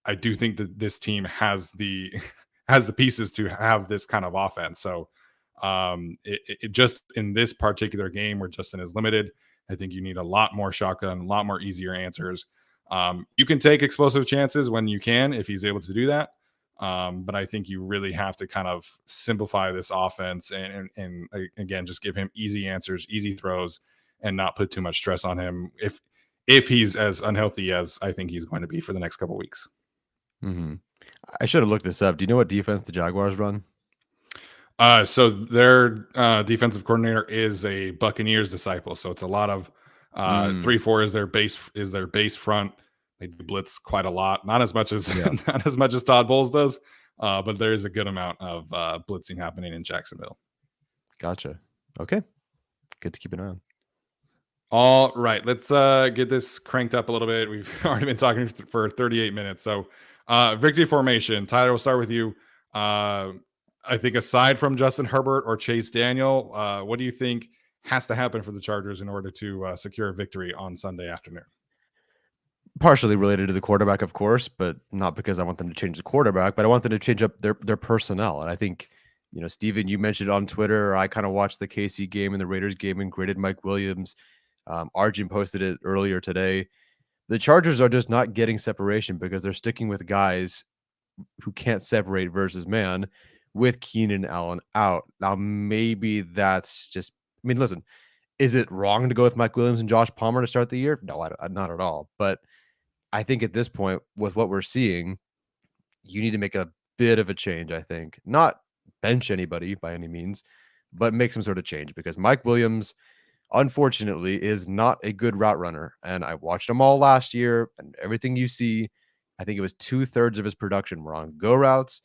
I do think that this team has the pieces to have this kind of offense. So it just, in this particular game where Justin is limited, I think you need a lot more shotgun, a lot more easier answers. You can take explosive chances when you can, if he's able to do that. But I think you really have to kind of simplify this offense and again, just give him easy answers, easy throws, and not put too much stress on him if he's as unhealthy as I think he's going to be for the next couple of weeks. I should have looked this up. Do you know what defense the Jaguars run? So their defensive coordinator is a Buccaneers disciple. So it's a lot of 3-4 is their base front. They do blitz quite a lot, not as much as Todd Bowles does, but there is a good amount of blitzing happening in Jacksonville. Gotcha. Okay, good to keep an eye on. All right, let's get this cranked up a little bit. We've already been talking for 38 minutes. So victory formation. Tyler, we'll start with you. I think aside from Justin Herbert or Chase Daniel, what do you think has to happen for the Chargers in order to secure a victory on Sunday afternoon? Partially related to the quarterback, of course, but not because I want them to change the quarterback, but I want them to change up their personnel. And I think, Steven, you mentioned on Twitter, I kind of watched the KC game and the Raiders game and graded Mike Williams. Arjun posted it earlier today. The Chargers are just not getting separation because they're sticking with guys who can't separate versus man, with Keenan Allen out. Now, maybe that's just, listen, is it wrong to go with Mike Williams and Josh Palmer to start the year? No, not at all. But I think at this point, with what we're seeing, you need to make a bit of a change, I think. Not bench anybody by any means, but make some sort of change, because Mike Williams, unfortunately, is not a good route runner. And I watched him all last year, and everything you see, I think it was 2/3 of his production were on go routes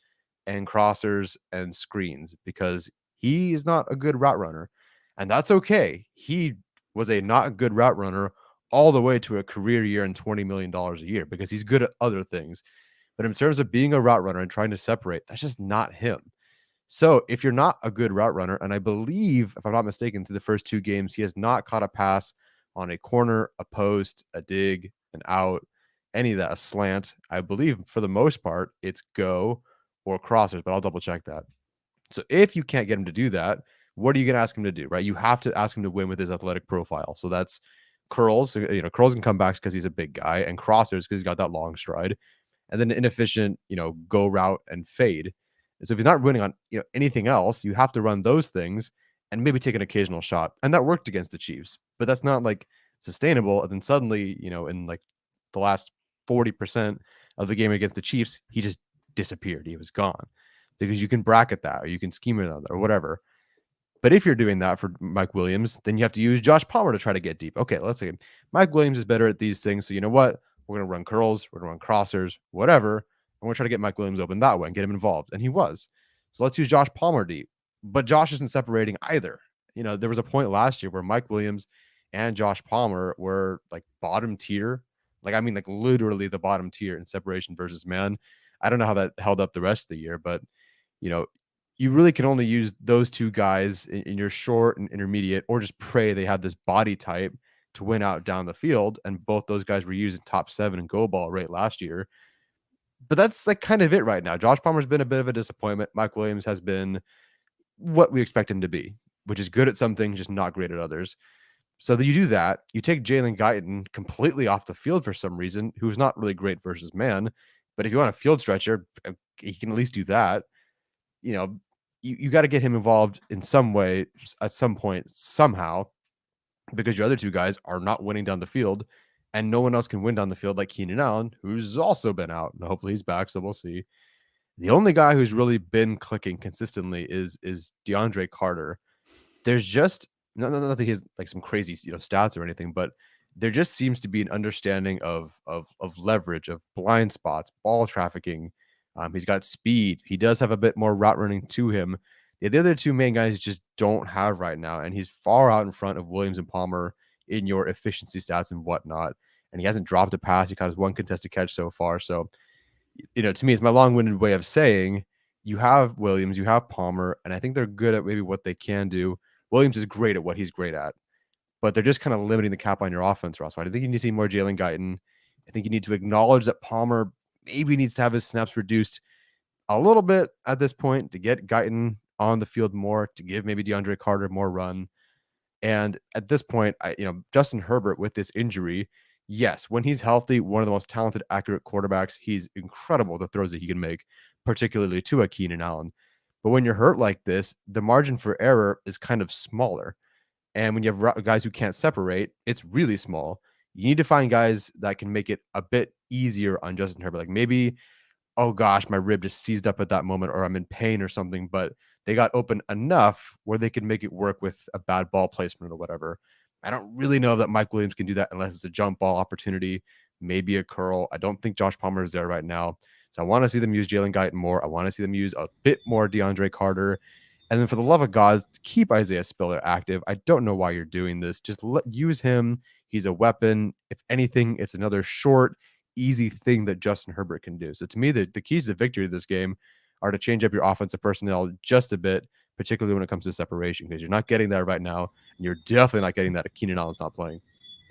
and crossers and screens, because he is not a good route runner. And that's okay. He was a not good route runner all the way to a career year and $20 million a year, because he's good at other things. But in terms of being a route runner and trying to separate, that's just not him. So if you're not a good route runner, and I believe, if I'm not mistaken, through the first 2 games, he has not caught a pass on a corner, a post, a dig, an out, any of that, a slant. I believe for the most part, it's go or crossers, but I'll double check that. So if you can't get him to do that, what are you going to ask him to do, right? You have to ask him to win with his athletic profile. So that's curls, curls and comebacks because he's a big guy, and crossers because he's got that long stride, and then inefficient, go route and fade. And so if he's not running on, anything else, you have to run those things. and maybe take an occasional shot. And that worked against the Chiefs, but that's not like sustainable. And then suddenly, in like the last 40% of the game against the Chiefs, he just disappeared. He was gone because you can bracket that or you can scheme around that or whatever. But if you're doing that for Mike Williams, then you have to use Josh Palmer to try to get deep. Okay, let's say Mike Williams is better at these things. So you know what? We're going to run curls. We're going to run crossers, whatever. And we're going to try to get Mike Williams open that way and get him involved. And he was. So let's use Josh Palmer deep. But Josh isn't separating either. There was a point last year where Mike Williams and Josh Palmer were like bottom tier. Like literally the bottom tier in separation versus man. I don't know how that held up the rest of the year, but you really can only use those two guys in your short and intermediate, or just pray they have this body type to win out down the field. And both those guys were used in top 7 and go ball rate last year. But that's like kind of it right now. Josh Palmer's been a bit of a disappointment. Mike Williams has been what we expect him to be, which is good at something, just not great at others. So that you do that, you take Jalen Guyton completely off the field for some reason, who's not really great versus man. But if you want a field stretcher, he can at least do that. You got to get him involved in some way at some point, somehow, because your other two guys are not winning down the field, and no one else can win down the field like Keenan Allen, who's also been out. And hopefully he's back, so we'll see. The only guy who's really been clicking consistently is Deandre Carter. There's just not that he has like some crazy stats or anything, but there just seems to be an understanding of leverage, of blind spots, ball trafficking. He's got speed. He does have a bit more route running to him. The other two main guys just don't have right now, and he's far out in front of Williams and Palmer in your efficiency stats and whatnot. And he hasn't dropped a pass. He caught his one contested catch so far. So, to me, it's my long-winded way of saying you have Williams, you have Palmer, and I think they're good at maybe what they can do. Williams is great at what he's great at, but they're just kind of limiting the cap on your offense, Ross. I think you need to see more Jalen Guyton. I think you need to acknowledge that Palmer maybe needs to have his snaps reduced a little bit at this point to get Guyton on the field more, to give maybe Deandre Carter more run. And at this point, Justin Herbert with this injury, yes, when he's healthy, one of the most talented, accurate quarterbacks. He's incredible, the throws that he can make, particularly to a Keenan Allen. But when you're hurt like this, the margin for error is kind of smaller. And when you have guys who can't separate, it's really small. You need to find guys that can make it a bit easier on Justin Herbert. Like maybe, oh gosh, my rib just seized up at that moment, or I'm in pain or something, but they got open enough where they can make it work with a bad ball placement or whatever. I don't really know that Mike Williams can do that unless it's a jump ball opportunity, maybe a curl. I don't think Josh Palmer is there right now. So I want to see them use Jalen Guyton more. I want to see them use a bit more Deandre Carter. And then for the love of God, keep Isaiah Spiller active. I don't know why you're doing this. Just use him. He's a weapon. If anything, it's another short, easy thing that Justin Herbert can do. So to me, the keys to victory of this game are to change up your offensive personnel just a bit, particularly when it comes to separation, because you're not getting that right now. And you're definitely not getting that if Keenan Allen's not playing.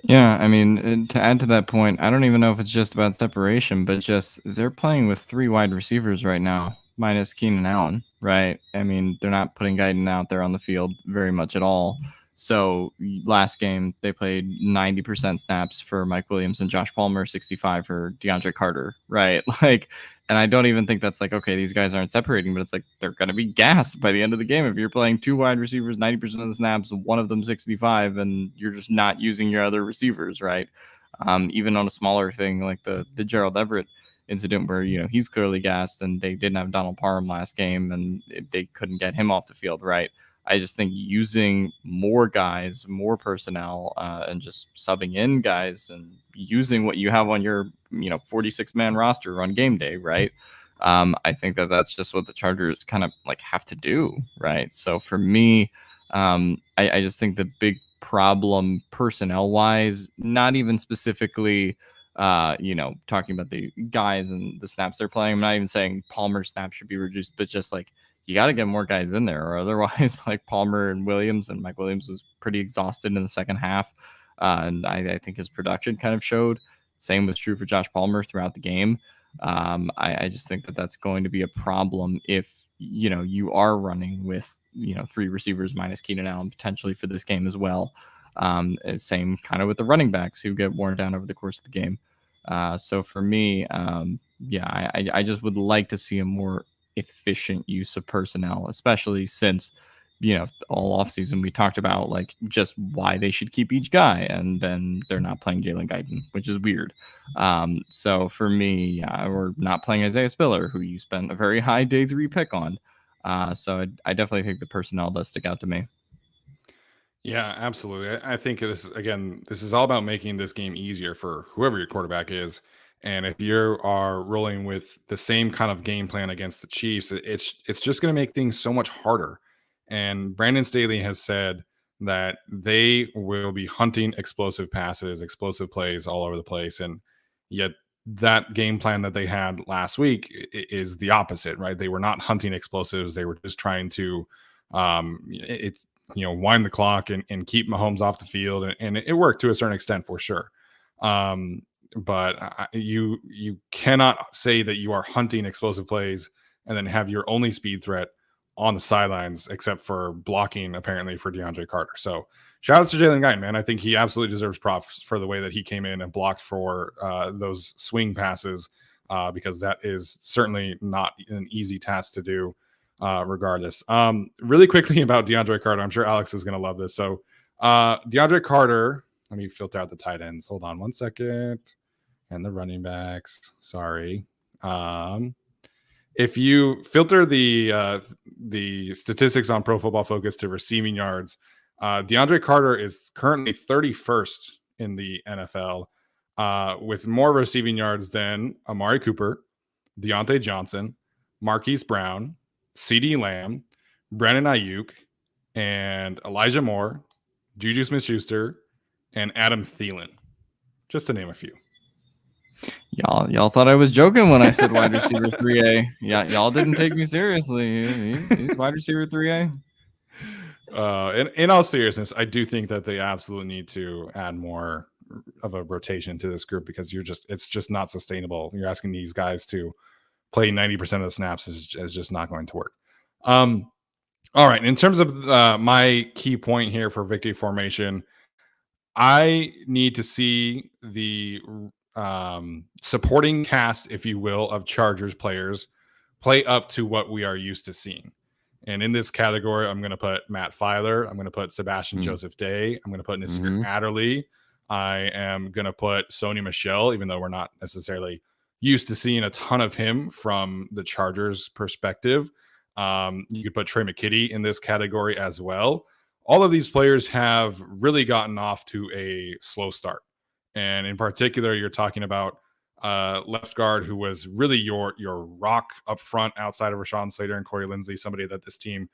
Yeah, I mean, to add to that point, I don't even know if it's just about separation, but just they're playing with 3 wide receivers right now, minus Keenan Allen, right? I mean, they're not putting Guyton out there on the field very much at all. So last game, they played 90% snaps for Mike Williams and Josh Palmer, 65 for Deandre Carter, right? And I don't even think that's like, okay, these guys aren't separating, but it's like they're going to be gassed by the end of the game. If you're playing 2 wide receivers, 90% of the snaps, one of them 65, and you're just not using your other receivers, right? Even on a smaller thing like the Gerald Everett incident where, he's clearly gassed and they didn't have Donald Parham last game and they couldn't get him off the field, right? I just think using more guys, more personnel, and just subbing in guys and using what you have on your, 46-man roster on game day, right? I think that's just what the Chargers kind of have to do, right? So for me, I just think the big problem personnel-wise, not even specifically, talking about the guys and the snaps they're playing. I'm not even saying Palmer's snaps should be reduced, but just you got to get more guys in there, or otherwise, Palmer and Williams, and Mike Williams was pretty exhausted in the second half. And I think his production kind of showed. Same was true for Josh Palmer throughout the game. I just think that's going to be a problem if, you are running with, 3 receivers minus Keenan Allen potentially for this game as well. Same kind of with the running backs who get worn down over the course of the game. So for me, I just would like to see a more efficient use of personnel, especially since all offseason we talked about like just why they should keep each guy, and then they're not playing Jalen Guyton, which is weird. So for me, we're not playing Isaiah Spiller, who you spent a very high day 3 pick on. So I definitely think the personnel does stick out to me. Yeah, absolutely. I think this is all about making this game easier for whoever your quarterback is. And if you are rolling with the same kind of game plan against the Chiefs, it's just going to make things so much harder. And Brandon Staley has said that they will be hunting explosive passes, explosive plays all over the place. And yet that game plan that they had last week is the opposite, right? They were not hunting explosives. They were just trying to wind the clock and keep Mahomes off the field. And it worked to a certain extent for sure. But you cannot say that you are hunting explosive plays and then have your only speed threat on the sidelines, except for blocking apparently for DeAndre Carter. So shout out to Jalen Guyton, man. I think he absolutely deserves props for the way that he came in and blocked for those swing passes, because that is certainly not an easy task to do. Regardless. Really quickly about DeAndre Carter. I'm sure Alex is going to love this. So DeAndre Carter, let me filter out the tight ends. Hold on one second. And the running backs. Sorry. If you filter the statistics on Pro Football Focus to receiving yards, DeAndre Carter is currently 31st in the NFL with more receiving yards than Amari Cooper, Deontay Johnson, Marquise Brown, CeeDee Lamb, Brandon Ayuk, and Elijah Moore, Juju Smith-Schuster, and Adam Thielen, just to name a few. Y'all thought I was joking when I said wide receiver 3A. Yeah, y'all didn't take me seriously. He's wide receiver 3A. In all seriousness, I do think that they absolutely need to add more of a rotation to this group, because it's just not sustainable. You're asking these guys to play 90% of the snaps is just not going to work. All right. In terms of my key point here for victory formation, I need to see the supporting cast, if you will, of Chargers players play up to what we are used to seeing. And in this category, I'm going to put Matt Filer. I'm going to put Sebastian Joseph Day. I'm going to put Nasir Adderley. I am going to put Sony Michelle, even though we're not necessarily used to seeing a ton of him from the Chargers perspective. You could put Trey McKitty in this category as well. All of these players have really gotten off to a slow start. And in particular, you're talking about left guard, who was really your rock up front outside of Rashawn Slater and Corey Linsley, somebody that this team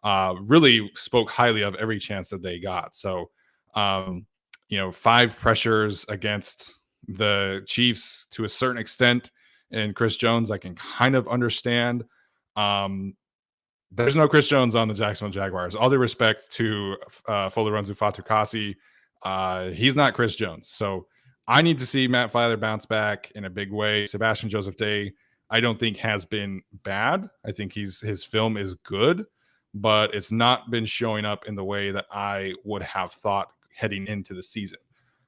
really spoke highly of every chance that they got. So, 5 pressures against the Chiefs to a certain extent, and Chris Jones I can kind of understand. There's no Chris Jones on the Jacksonville Jaguars. All due respect to Folorunzu Fatukasi, he's not Chris Jones. So I need to see Matt Filer bounce back in a big way. Sebastian Joseph Day, I don't think has been bad. I think his film is good, but it's not been showing up in the way that I would have thought heading into the season.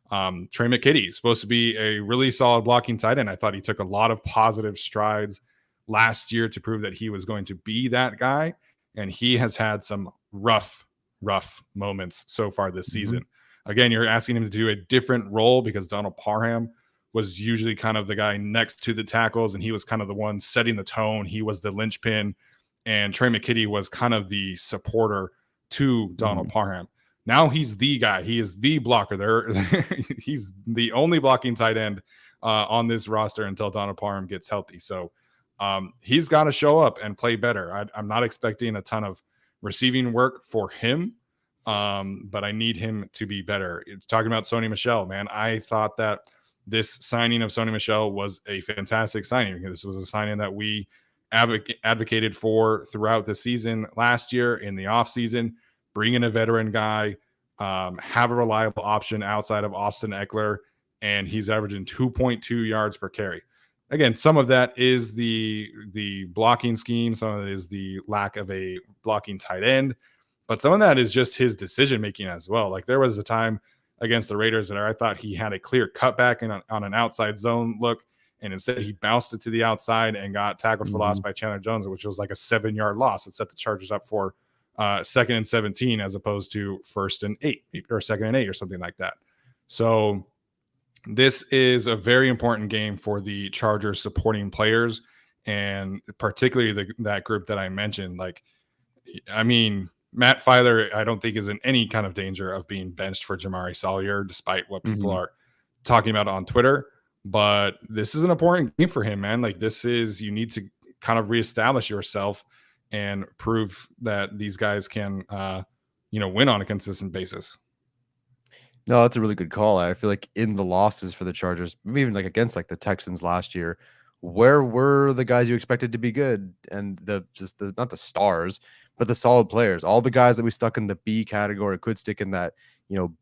Trey McKitty is supposed to be a really solid blocking tight end. I thought he took a lot of positive strides last year to prove that he was going to be that guy. And he has had some rough moments so far this season. Again, you're asking him to do a different role, because Donald Parham was usually kind of the guy next to the tackles, and he was kind of the one setting the tone. He was the linchpin, and Trey McKitty was kind of the supporter to Donald Parham. Now he's the guy. He is the blocker there. He's the only blocking tight end on this roster until Donald Parham gets healthy. So he's got to show up and play better. I'm not expecting a ton of receiving work for him, but I need him to be better. Talking about Sony Michelle, man, I thought that this signing of Sony Michelle was a fantastic signing, because this was a signing that we advocated for throughout the season last year in the offseason. Bring in a veteran guy, have a reliable option outside of Austin Eckler, and he's averaging 2.2 yards per carry. Again, some of that is the blocking scheme. Some of it is the lack of a blocking tight end. But some of that is just his decision-making as well. Like, there was a time against the Raiders that I thought he had a clear cutback on an outside zone look, and instead he bounced it to the outside and got tackled for loss by Chandler Jones, which was like a 7-yard loss. It set the Chargers up for 2nd and 17 as opposed to 1st and 8 or 2nd and 8 or something like that. So this is a very important game for the Chargers supporting players, and particularly that group that I mentioned. Like, I mean, Matt Filer, I don't think is in any kind of danger of being benched for Jamari Salyer, despite what people are talking about on Twitter. But this is an important game for him, man. Like, you need to kind of reestablish yourself and prove that these guys can, win on a consistent basis. No, that's a really good call. I feel like in the losses for the Chargers, even like against like the Texans last year, where were the guys you expected to be good and not the stars, but the solid players? All the guys that we stuck in the B category could stick in that,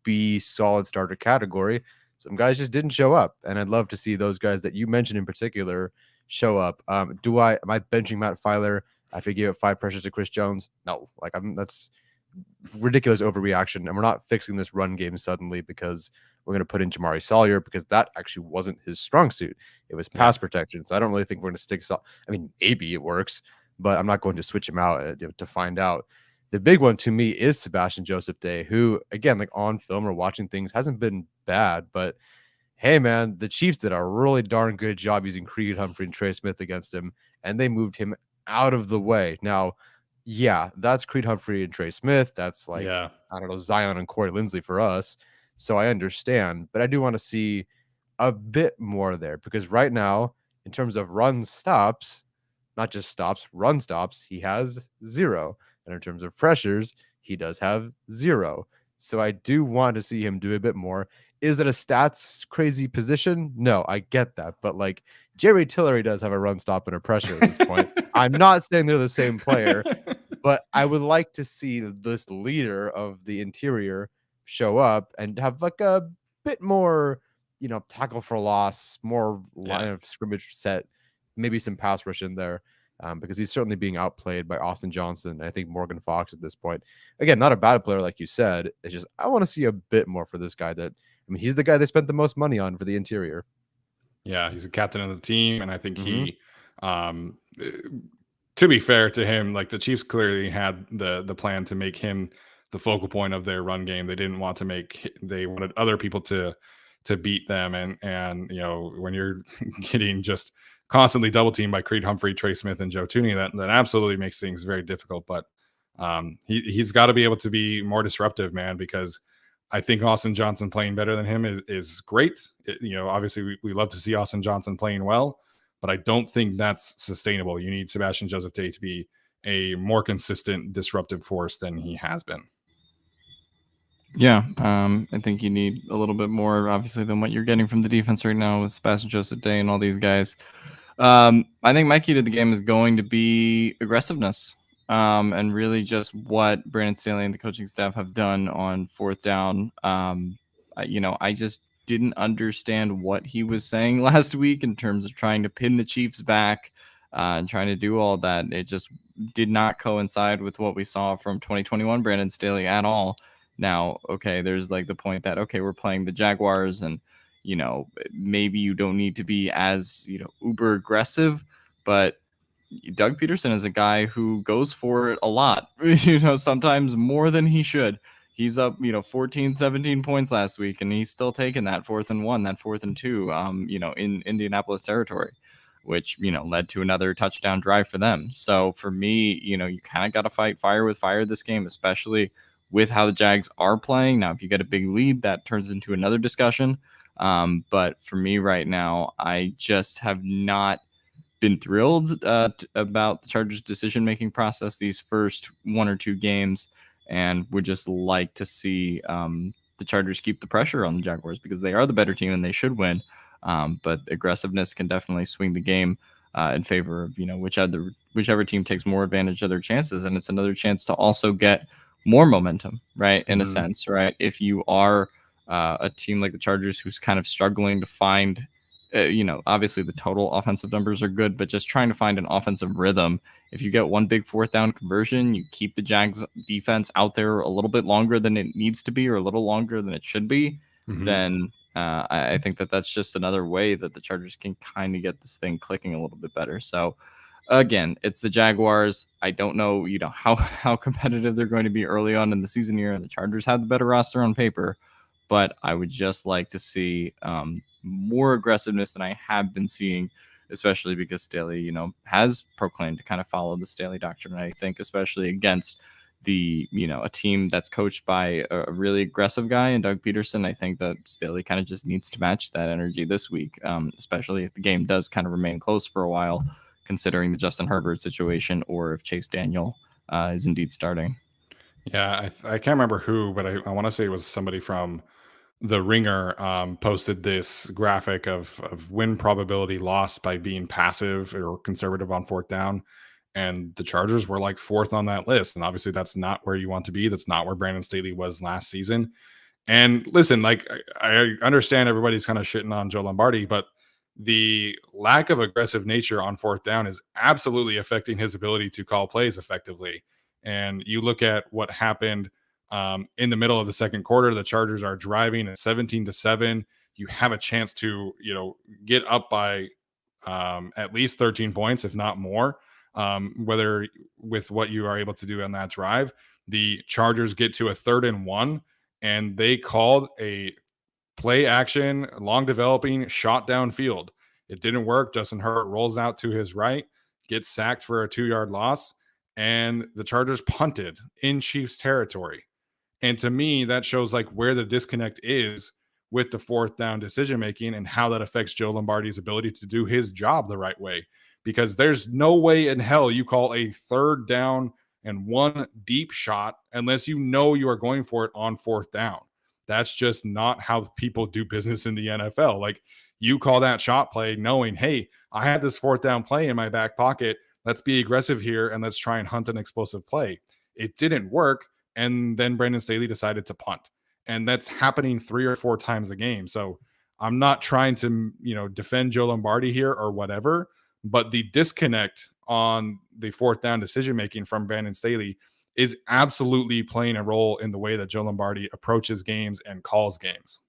B solid starter category. Some guys just didn't show up, and I'd love to see those guys that you mentioned in particular show up. Am I benching Matt Filer after he gave up 5 pressures to Chris Jones? No, that's ridiculous overreaction, and we're not fixing this run game suddenly because we're going to put in Jamari Salyer, because that actually wasn't his strong suit. It was pass protection. So I don't really think we're going to stick. I mean, maybe it works, but I'm not going to switch him out to find out. The big one to me is Sebastian Joseph Day, who, again, like on film or watching things, hasn't been bad, but hey, man, the Chiefs did a really darn good job using Creed Humphrey and Trey Smith against him, and they moved him out of the way. Now, yeah, that's Creed Humphrey and Trey Smith. That's like, I don't know, Zion and Corey Linsley for us. So I understand, but I do want to see a bit more there, because right now, in terms of run stops, not just stops, run stops, he has 0. And in terms of pressures, he does have 0. So I do want to see him do a bit more. Is it a stats crazy position? No, I get that. But like, Jerry Tillery does have a run stop and a pressure at this point. I'm not saying they're the same player, but I would like to see this leader of the interior show up and have like a bit more, tackle for loss, more line of scrimmage set, maybe some pass rush in there, because he's certainly being outplayed by Austin Johnson and I think Morgan Fox at this point. Again, not a bad player, like you said. It's just I want to see a bit more for this guy. He's the guy they spent the most money on for the interior. Yeah, he's a captain of the team, and I think he, to be fair to him, like the Chiefs clearly had the plan to make him the focal point of their run game. They didn't want they wanted other people to beat them, and when you're getting just constantly double teamed by Creed Humphrey, Trey Smith, and Joe Tooney, that absolutely makes things very difficult. But he's got to be able to be more disruptive, man, because I think Austin Johnson playing better than him is great. Obviously we love to see Austin Johnson playing well, but I don't think that's sustainable. You need Sebastian Joseph Day to be a more consistent disruptive force than he has been. Yeah, I think you need a little bit more, obviously, than what you're getting from the defense right now with Sebastian Joseph Day and all these guys. I think my key to the game is going to be aggressiveness, and really just what Brandon Staley and the coaching staff have done on 4th down. I just didn't understand what he was saying last week in terms of trying to pin the Chiefs back and trying to do all that. It just did not coincide with what we saw from 2021 Brandon Staley at all. Now, okay, there's like the point that, okay, we're playing the Jaguars and, maybe you don't need to be as, uber aggressive, but Doug Pederson is a guy who goes for it a lot, sometimes more than he should. He's up, 14, 17 points last week, and he's still taking that 4th and 1, that 4th and 2, in Indianapolis territory, which, led to another touchdown drive for them. So for me, you kind of got to fight fire with fire this game, especially with how the Jags are playing. Now, if you get a big lead, that turns into another discussion. But for me right now, I just have not been thrilled about the Chargers' decision-making process these first 1 or 2 games, and would just like to see the Chargers keep the pressure on the Jaguars, because they are the better team and they should win. But aggressiveness can definitely swing the game in favor of whichever team takes more advantage of their chances, and it's another chance to also get more momentum, right? In a sense, right? If you are a team like the Chargers who's kind of struggling to find, obviously the total offensive numbers are good, but just trying to find an offensive rhythm. If you get one big 4th down conversion, you keep the Jags defense out there a little bit longer than it needs to be, or a little longer than it should be, then I think that's just another way that the Chargers can kind of get this thing clicking a little bit better. So again, it's the Jaguars. I don't know, how competitive they're going to be early on in the season here. The Chargers have the better roster on paper, but I would just like to see more aggressiveness than I have been seeing, especially because Staley, has proclaimed to kind of follow the Staley doctrine. And I think especially against a team that's coached by a really aggressive guy and Doug Pederson, I think that Staley kind of just needs to match that energy this week, especially if the game does kind of remain close for a while, considering the Justin Herbert situation, or if Chase Daniel is indeed starting. Yeah, I can't remember who, but I want to say it was somebody from the Ringer posted this graphic of win probability lost by being passive or conservative on fourth down. And the Chargers were like fourth on that list. And obviously that's not where you want to be. That's not where Brandon Staley was last season. And listen, like I understand everybody's kind of shitting on Joe Lombardi, but the lack of aggressive nature on fourth down is absolutely affecting his ability to call plays effectively. And you look at what happened in the middle of the second quarter, the Chargers are driving at 17-7. You have a chance to, get up by at least 13 points, if not more. Whether with what you are able to do on that drive, the Chargers get to a 3rd and 1, and they called a play action, long developing shot downfield. It didn't work. Justin Herbert rolls out to his right, gets sacked for a 2-yard loss, and the Chargers punted in Chiefs territory. And to me, that shows like where the disconnect is with the fourth down decision making and how that affects Joe Lombardi's ability to do his job the right way. Because there's no way in hell you call a 3rd down and 1 deep shot unless you know you are going for it on fourth down. That's just not how people do business in the NFL. Like, you call that shot play knowing, hey, I have this fourth down play in my back pocket. Let's be aggressive here and let's try and hunt an explosive play. It didn't work. And then Brandon Staley decided to punt. And that's happening 3 or 4 times a game. So I'm not trying to, defend Joe Lombardi here or whatever, but the disconnect on the fourth down decision-making from Brandon Staley is absolutely playing a role in the way that Joe Lombardi approaches games and calls games.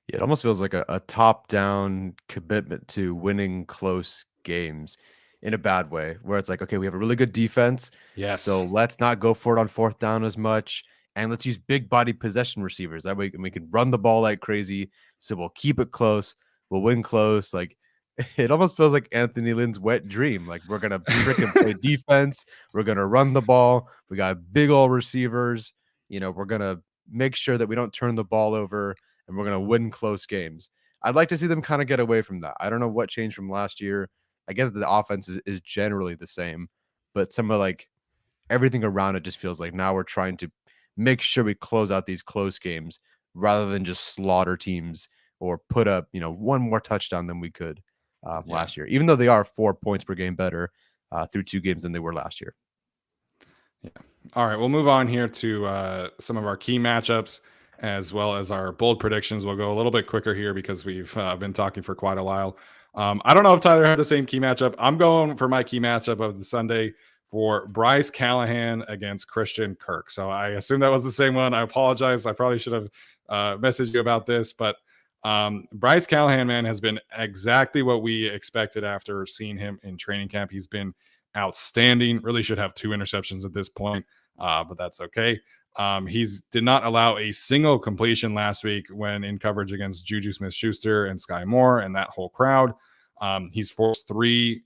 Yeah, it almost feels like a top-down commitment to winning close games in a bad way, where it's like, okay, we have a really good defense. Yes. So let's not go for it on fourth down as much. And let's use big body possession receivers. That way we can run the ball like crazy. So we'll keep it close. We'll win close. Like, it almost feels like Anthony Lynn's wet dream. Like, we're going to freaking play defense. We're going to run the ball. We got big old receivers. We're going to make sure that we don't turn the ball over, and we're going to win close games. I'd like to see them kind of get away from that. I don't know what changed from last year. I guess the offense is generally the same, but some of like everything around it just feels like now we're trying to make sure we close out these close games rather than just slaughter teams or put up, one more touchdown than we could last year, even though they are 4 points per game better through 2 games than they were last year. Yeah. All right. We'll move on here to some of our key matchups as well as our bold predictions. We'll go a little bit quicker here because we've been talking for quite a while. I don't know if Tyler had the same key matchup. I'm going for my key matchup of the Sunday for Bryce Callahan against Christian Kirk. So I assume that was the same one. I apologize. I probably should have messaged you about this, but Bryce Callahan, man, has been exactly what we expected after seeing him in training camp. He's been outstanding. Really should have 2 interceptions at this point, but that's okay. He's did not allow a single completion last week when in coverage against Juju Smith-Schuster and Sky Moore and that whole crowd. He's forced 3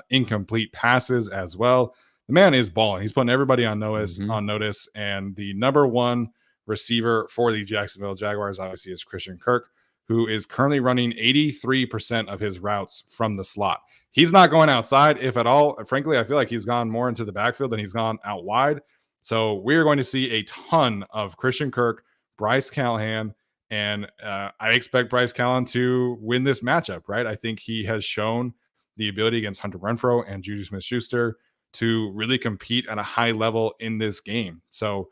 incomplete passes as well. The man is balling. He's putting everybody on notice. And the number 1 receiver for the Jacksonville Jaguars obviously is Christian Kirk, who is currently running 83% of his routes from the slot. He's not going outside, if at all. Frankly, I feel like he's gone more into the backfield than he's gone out wide. So we're going to see a ton of Christian Kirk, Bryce Callahan, and I expect Bryce Callahan to win this matchup, right? I think he has shown the ability against Hunter Renfrow and Juju Smith-Schuster to really compete at a high level in this game. So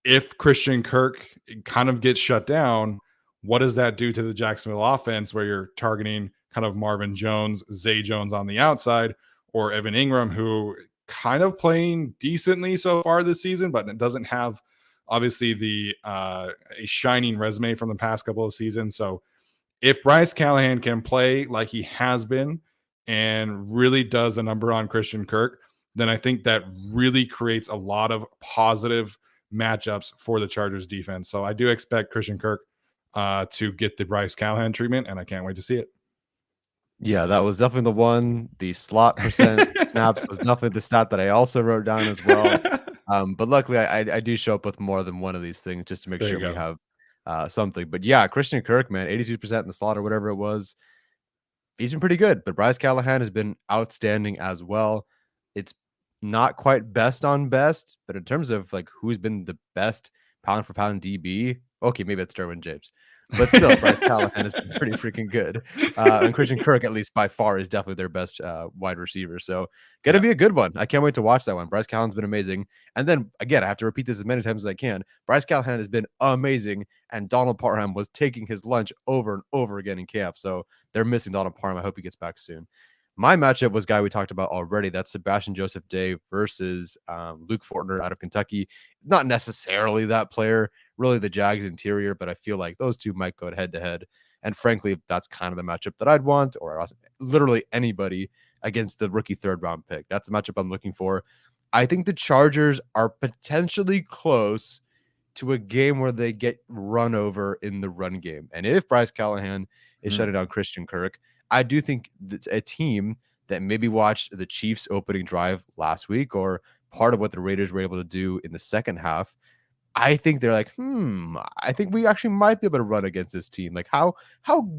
if Christian Kirk kind of gets shut down, what does that do to the Jacksonville offense where you're targeting kind of Marvin Jones, Zay Jones on the outside, or Evan Ingram, who kind of playing decently so far this season, but it doesn't have obviously the a shining resume from the past couple of seasons. So if Bryce Callahan can play like he has been and really does a number on Christian Kirk, then I think that really creates a lot of positive matchups for the Chargers defense. So I do expect Christian Kirk to get the Bryce Callahan treatment, and I can't wait to see it. Yeah, that was definitely the one. The slot percent snaps was definitely the stat that I also wrote down as well. But luckily, I do show up with more than one of these things just to make There sure you we go. have something. But yeah, Christian Kirk, man, 82% in the slot or whatever it was. He's been pretty good, but Bryce Callahan has been outstanding as well. It's not quite best on best, but in terms of like who's been the best pound for pound DB, okay, maybe it's Derwin James, but still, Bryce Callahan has been pretty freaking good. And Christian Kirk, at least by far, is definitely their best wide receiver. So, gonna Yeah. be a good one. I can't wait to watch that one. Bryce Callahan's been amazing. And then again, I have to repeat this as many times as I can. Bryce Callahan has been amazing, and Donald Parham was taking his lunch over and over again in camp. So they're missing Donald Parham. I hope he gets back soon. My matchup was a guy we talked about already. That's Sebastian Joseph Day versus Luke Fortner out of Kentucky. Not necessarily that player, really the Jags interior, but I feel like those two might go head to head. And frankly, that's kind of the matchup that I'd want, or literally anybody against the rookie third round pick. That's the matchup I'm looking for. I think the Chargers are potentially close to a game where they get run over in the run game. And if Bryce Callahan is shutting down Christian Kirk, I do think that a team that maybe watched the Chiefs opening drive last week or part of what the Raiders were able to do in the second half, I think they're like, I think we actually might be able to run against this team. Like, how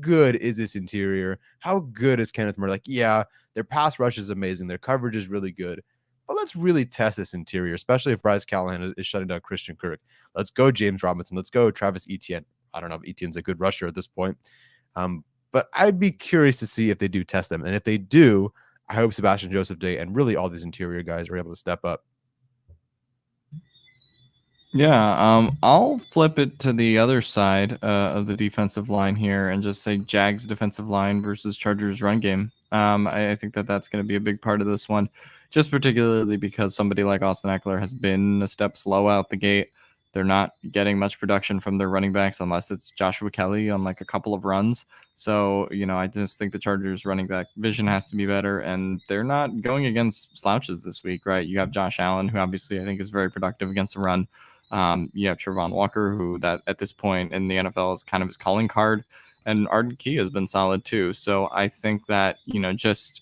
good is this interior? How good is Kenneth Murray? Like, yeah, their pass rush is amazing. Their coverage is really good. But let's really test this interior, especially if Bryce Callahan is shutting down Christian Kirk. Let's go James Robinson. Let's go Travis Etienne. I don't know if Etienne's a good rusher at this point. But I'd be curious to see if they do test them. And if they do, I hope Sebastian Joseph Day and really all these interior guys are able to step up. Yeah, I'll flip it to the other side of the defensive line here and just say Jags defensive line versus Chargers run game. I think that's going to be a big part of this one, just particularly because somebody like Austin Eckler has been a step slow out the gate. They're not getting much production from their running backs unless it's Joshua Kelly on like a couple of runs. So, I just think the Chargers running back vision has to be better, and they're not going against slouches this week, right? You have Josh Allen, who obviously I think is very productive against the run. You have Trevon Walker, who that at this point in the NFL is kind of his calling card, and Arden Key has been solid too. So I think that, just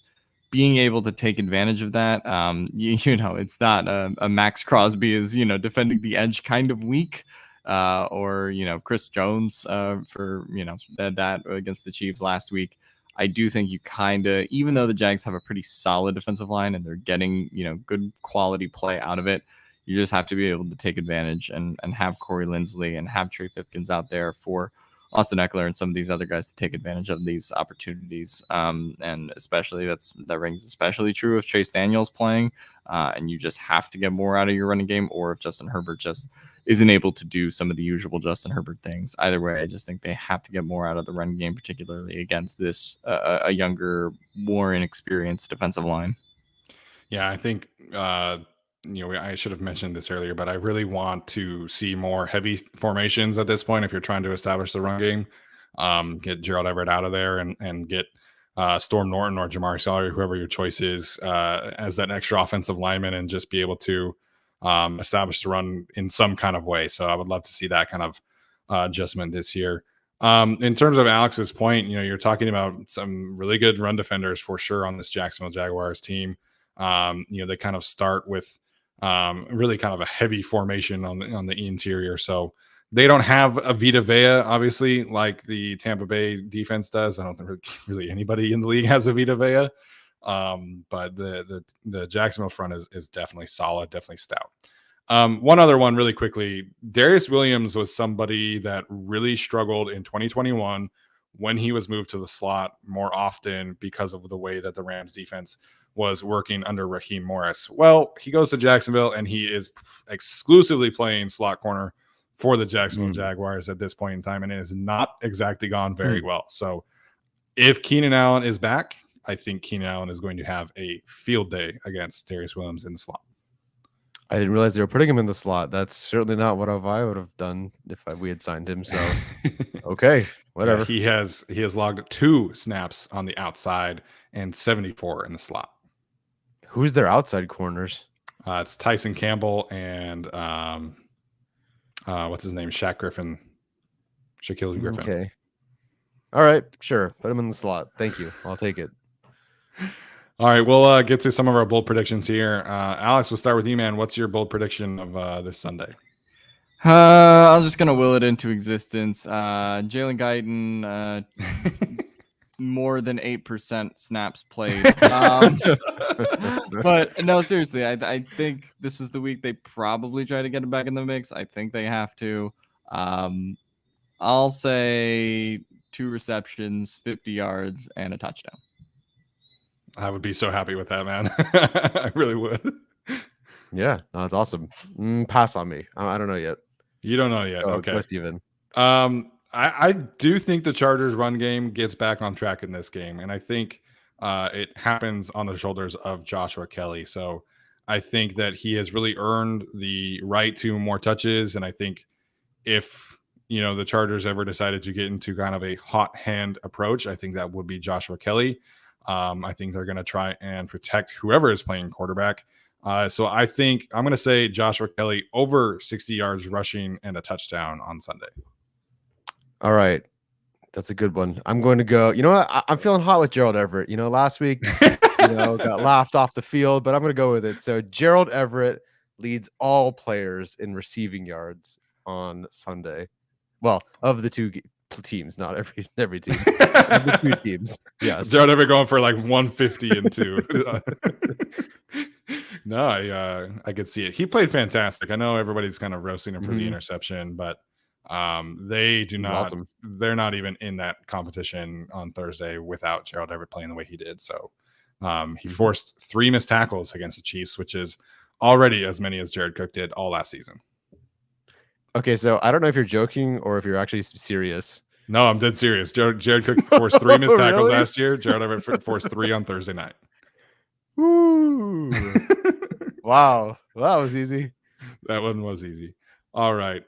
being able to take advantage of that, it's not a Max Crosby is, defending the edge kind of week, or, Chris Jones for, that against the Chiefs last week. I do think you kind of, even though the Jags have a pretty solid defensive line and they're getting, good quality play out of it, you just have to be able to take advantage and have Corey Linsley and have Trey Pipkins out there for Austin Eckler and some of these other guys to take advantage of these opportunities. And especially that rings especially true if Chase Daniel's playing, and you just have to get more out of your running game, or if Justin Herbert just isn't able to do some of the usual Justin Herbert things. Either way, I just think they have to get more out of the running game, particularly against this a younger, more inexperienced defensive line. Yeah, I think I should have mentioned this earlier, but I really want to see more heavy formations at this point. If you're trying to establish the run game, get Gerald Everett out of there and get Storm Norton or Jamari Salary, whoever your choice is, as that extra offensive lineman, and just be able to establish the run in some kind of way. So I would love to see that kind of adjustment this year. In terms of Alex's point, you're talking about some really good run defenders for sure on this Jacksonville Jaguars team. They kind of start with really kind of a heavy formation on the interior. So they don't have a Vita Vea, obviously, like the Tampa Bay defense does. I don't think really anybody in the league has a Vita Vea. But the Jacksonville front is definitely solid, definitely stout. One other one really quickly, Darius Williams was somebody that really struggled in 2021 when he was moved to the slot more often because of the way that the Rams defense was working under Raheem Morris. Well, he goes to Jacksonville and he is exclusively playing slot corner for the Jacksonville Jaguars at this point in time, and it has not exactly gone very well. So if Keenan Allen is back, I think Keenan Allen is going to have a field day against Darius Williams in the slot. I didn't realize they were putting him in the slot. That's certainly not what I would have done if we had signed him. So, okay, whatever. Yeah, he has logged 2 snaps on the outside and 74 in the slot. Who's their outside corners? It's Tyson Campbell and what's his name? Shaquille Griffin. Okay. All right, sure. Put him in the slot. Thank you. I'll take it. All right, we'll get to some of our bold predictions here. Alex, we'll start with you, man. What's your bold prediction of this Sunday? I'm just gonna will it into existence. Jalen Guyton, more than 8% snaps played. But no, seriously, I think this is the week they probably try to get him back in the mix. I think they have to. I'll say 2 receptions, 50 yards, and a touchdown. I would be so happy with that, man. I really would. Yeah, that's awesome. Pass on me. I don't know yet. You don't know yet. Okay. Go, Steven. I do think the Chargers run game gets back on track in this game. And I think it happens on the shoulders of Joshua Kelly. So I think that he has really earned the right to more touches. And I think if, the Chargers ever decided to get into kind of a hot hand approach, I think that would be Joshua Kelly. I think they're going to try and protect whoever is playing quarterback. So I think I'm going to say Joshua Kelly over 60 yards rushing and a touchdown on Sunday. All right. That's a good one. I'm going to go. You know what? I'm feeling hot with Gerald Everett. Last week, got laughed off the field, but I'm going to go with it. So Gerald Everett leads all players in receiving yards on Sunday. Well, of the 2 teams, not every team. Of the 2 teams. Yes. Gerald Everett going for like 150 and 2. No, I could see it. He played fantastic. I know everybody's kind of roasting him for the interception, but they do not. Awesome. They're not even in that competition on Thursday without Gerald Everett playing the way he did. So he forced 3 missed tackles against the Chiefs, which is already as many as Jared Cook did all last season. Okay, so I don't know if you're joking or if you're actually serious. No, I'm dead serious. Jared Cook forced 3 missed tackles last year. Gerald Everett forced 3 on Thursday night. Woo! Wow, well, that was easy. That one was easy. All right.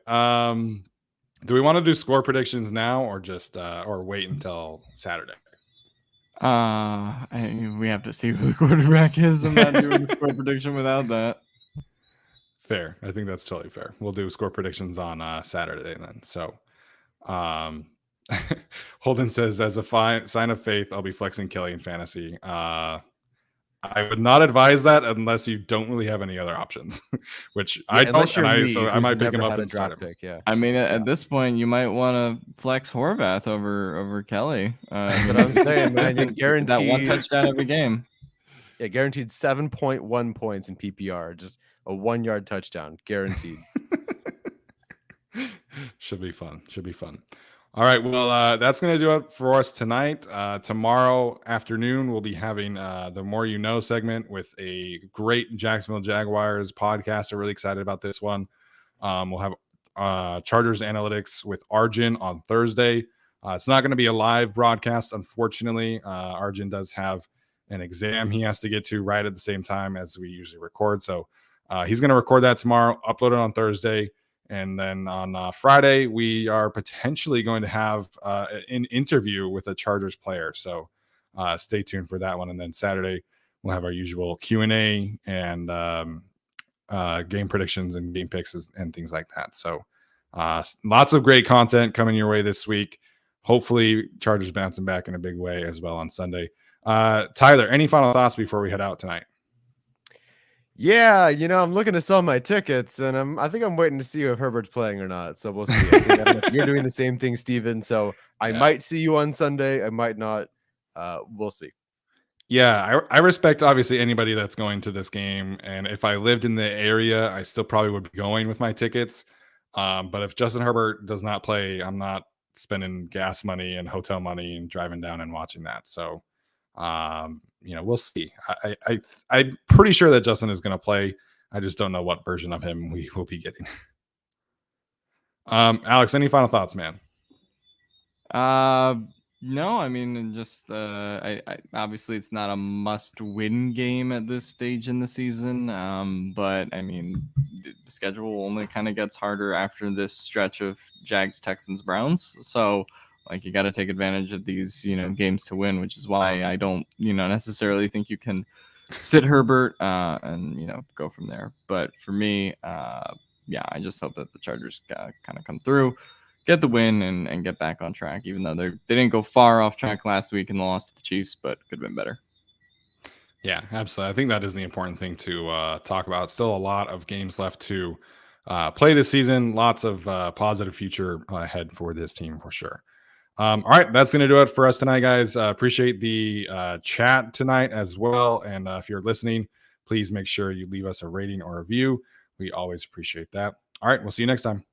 Do we want to do score predictions now or just or wait until Saturday? We have to see who the quarterback is. I'm not doing a score prediction without that. Fair. I think that's totally fair. We'll do score predictions on Saturday then. So Holden says, as a sign of faith, I'll be flexing Kelly in fantasy. I would not advise that unless you don't really have any other options, which I don't. So I might pick him up and draft pick. Yeah. I mean, at this point, you might want to flex Horvath over Kelly. That's what I'm saying, man. You're guaranteed that 1 touchdown every game. Yeah, guaranteed 7.1 points in PPR. Just a 1-yard touchdown, guaranteed. Should be fun. All right, well, that's going to do it for us tonight. Tomorrow afternoon, we'll be having the More You Know segment with a great Jacksonville Jaguars podcast. I'm really excited about this one. We'll have Chargers Analytics with Arjun on Thursday. It's not going to be a live broadcast, unfortunately. Arjun does have an exam he has to get to right at the same time as we usually record. So he's going to record that tomorrow, upload it on Thursday. And then on Friday, we are potentially going to have an interview with a Chargers player. So stay tuned for that one. And then Saturday, we'll have our usual Q&A and game predictions and game picks and things like that. So lots of great content coming your way this week. Hopefully, Chargers bouncing back in a big way as well on Sunday. Tyler, any final thoughts before we head out tonight? Yeah, I'm looking to sell my tickets, and I think I'm waiting to see if Herbert's playing or not. So we'll see. I don't know if you're doing the same thing, Steven. So I might see you on Sunday. I might not. We'll see. Yeah, I respect obviously anybody that's going to this game, and if I lived in the area, I still probably would be going with my tickets. But if Justin Herbert does not play, I'm not spending gas money and hotel money and driving down and watching that. So. We'll see. I'm pretty sure that Justin is going to play. I just don't know what version of him we will be getting. Alex, any final thoughts, man? No, I mean, just I obviously it's not a must-win game at this stage in the season. But I mean, the schedule only kind of gets harder after this stretch of Jags, Texans, Browns. So Like, you got to take advantage of these, games to win, which is why I don't, necessarily think you can sit Herbert and, go from there. But for me, I just hope that the Chargers kind of come through, get the win, and get back on track, even though they didn't go far off track last week in the loss to the Chiefs, but could have been better. Yeah, absolutely. I think that is the important thing to talk about. Still a lot of games left to play this season. Lots of positive future ahead for this team for sure. All right, that's going to do it for us tonight, guys. Appreciate the chat tonight as well. And if you're listening, please make sure you leave us a rating or review. We always appreciate that. All right, we'll see you next time.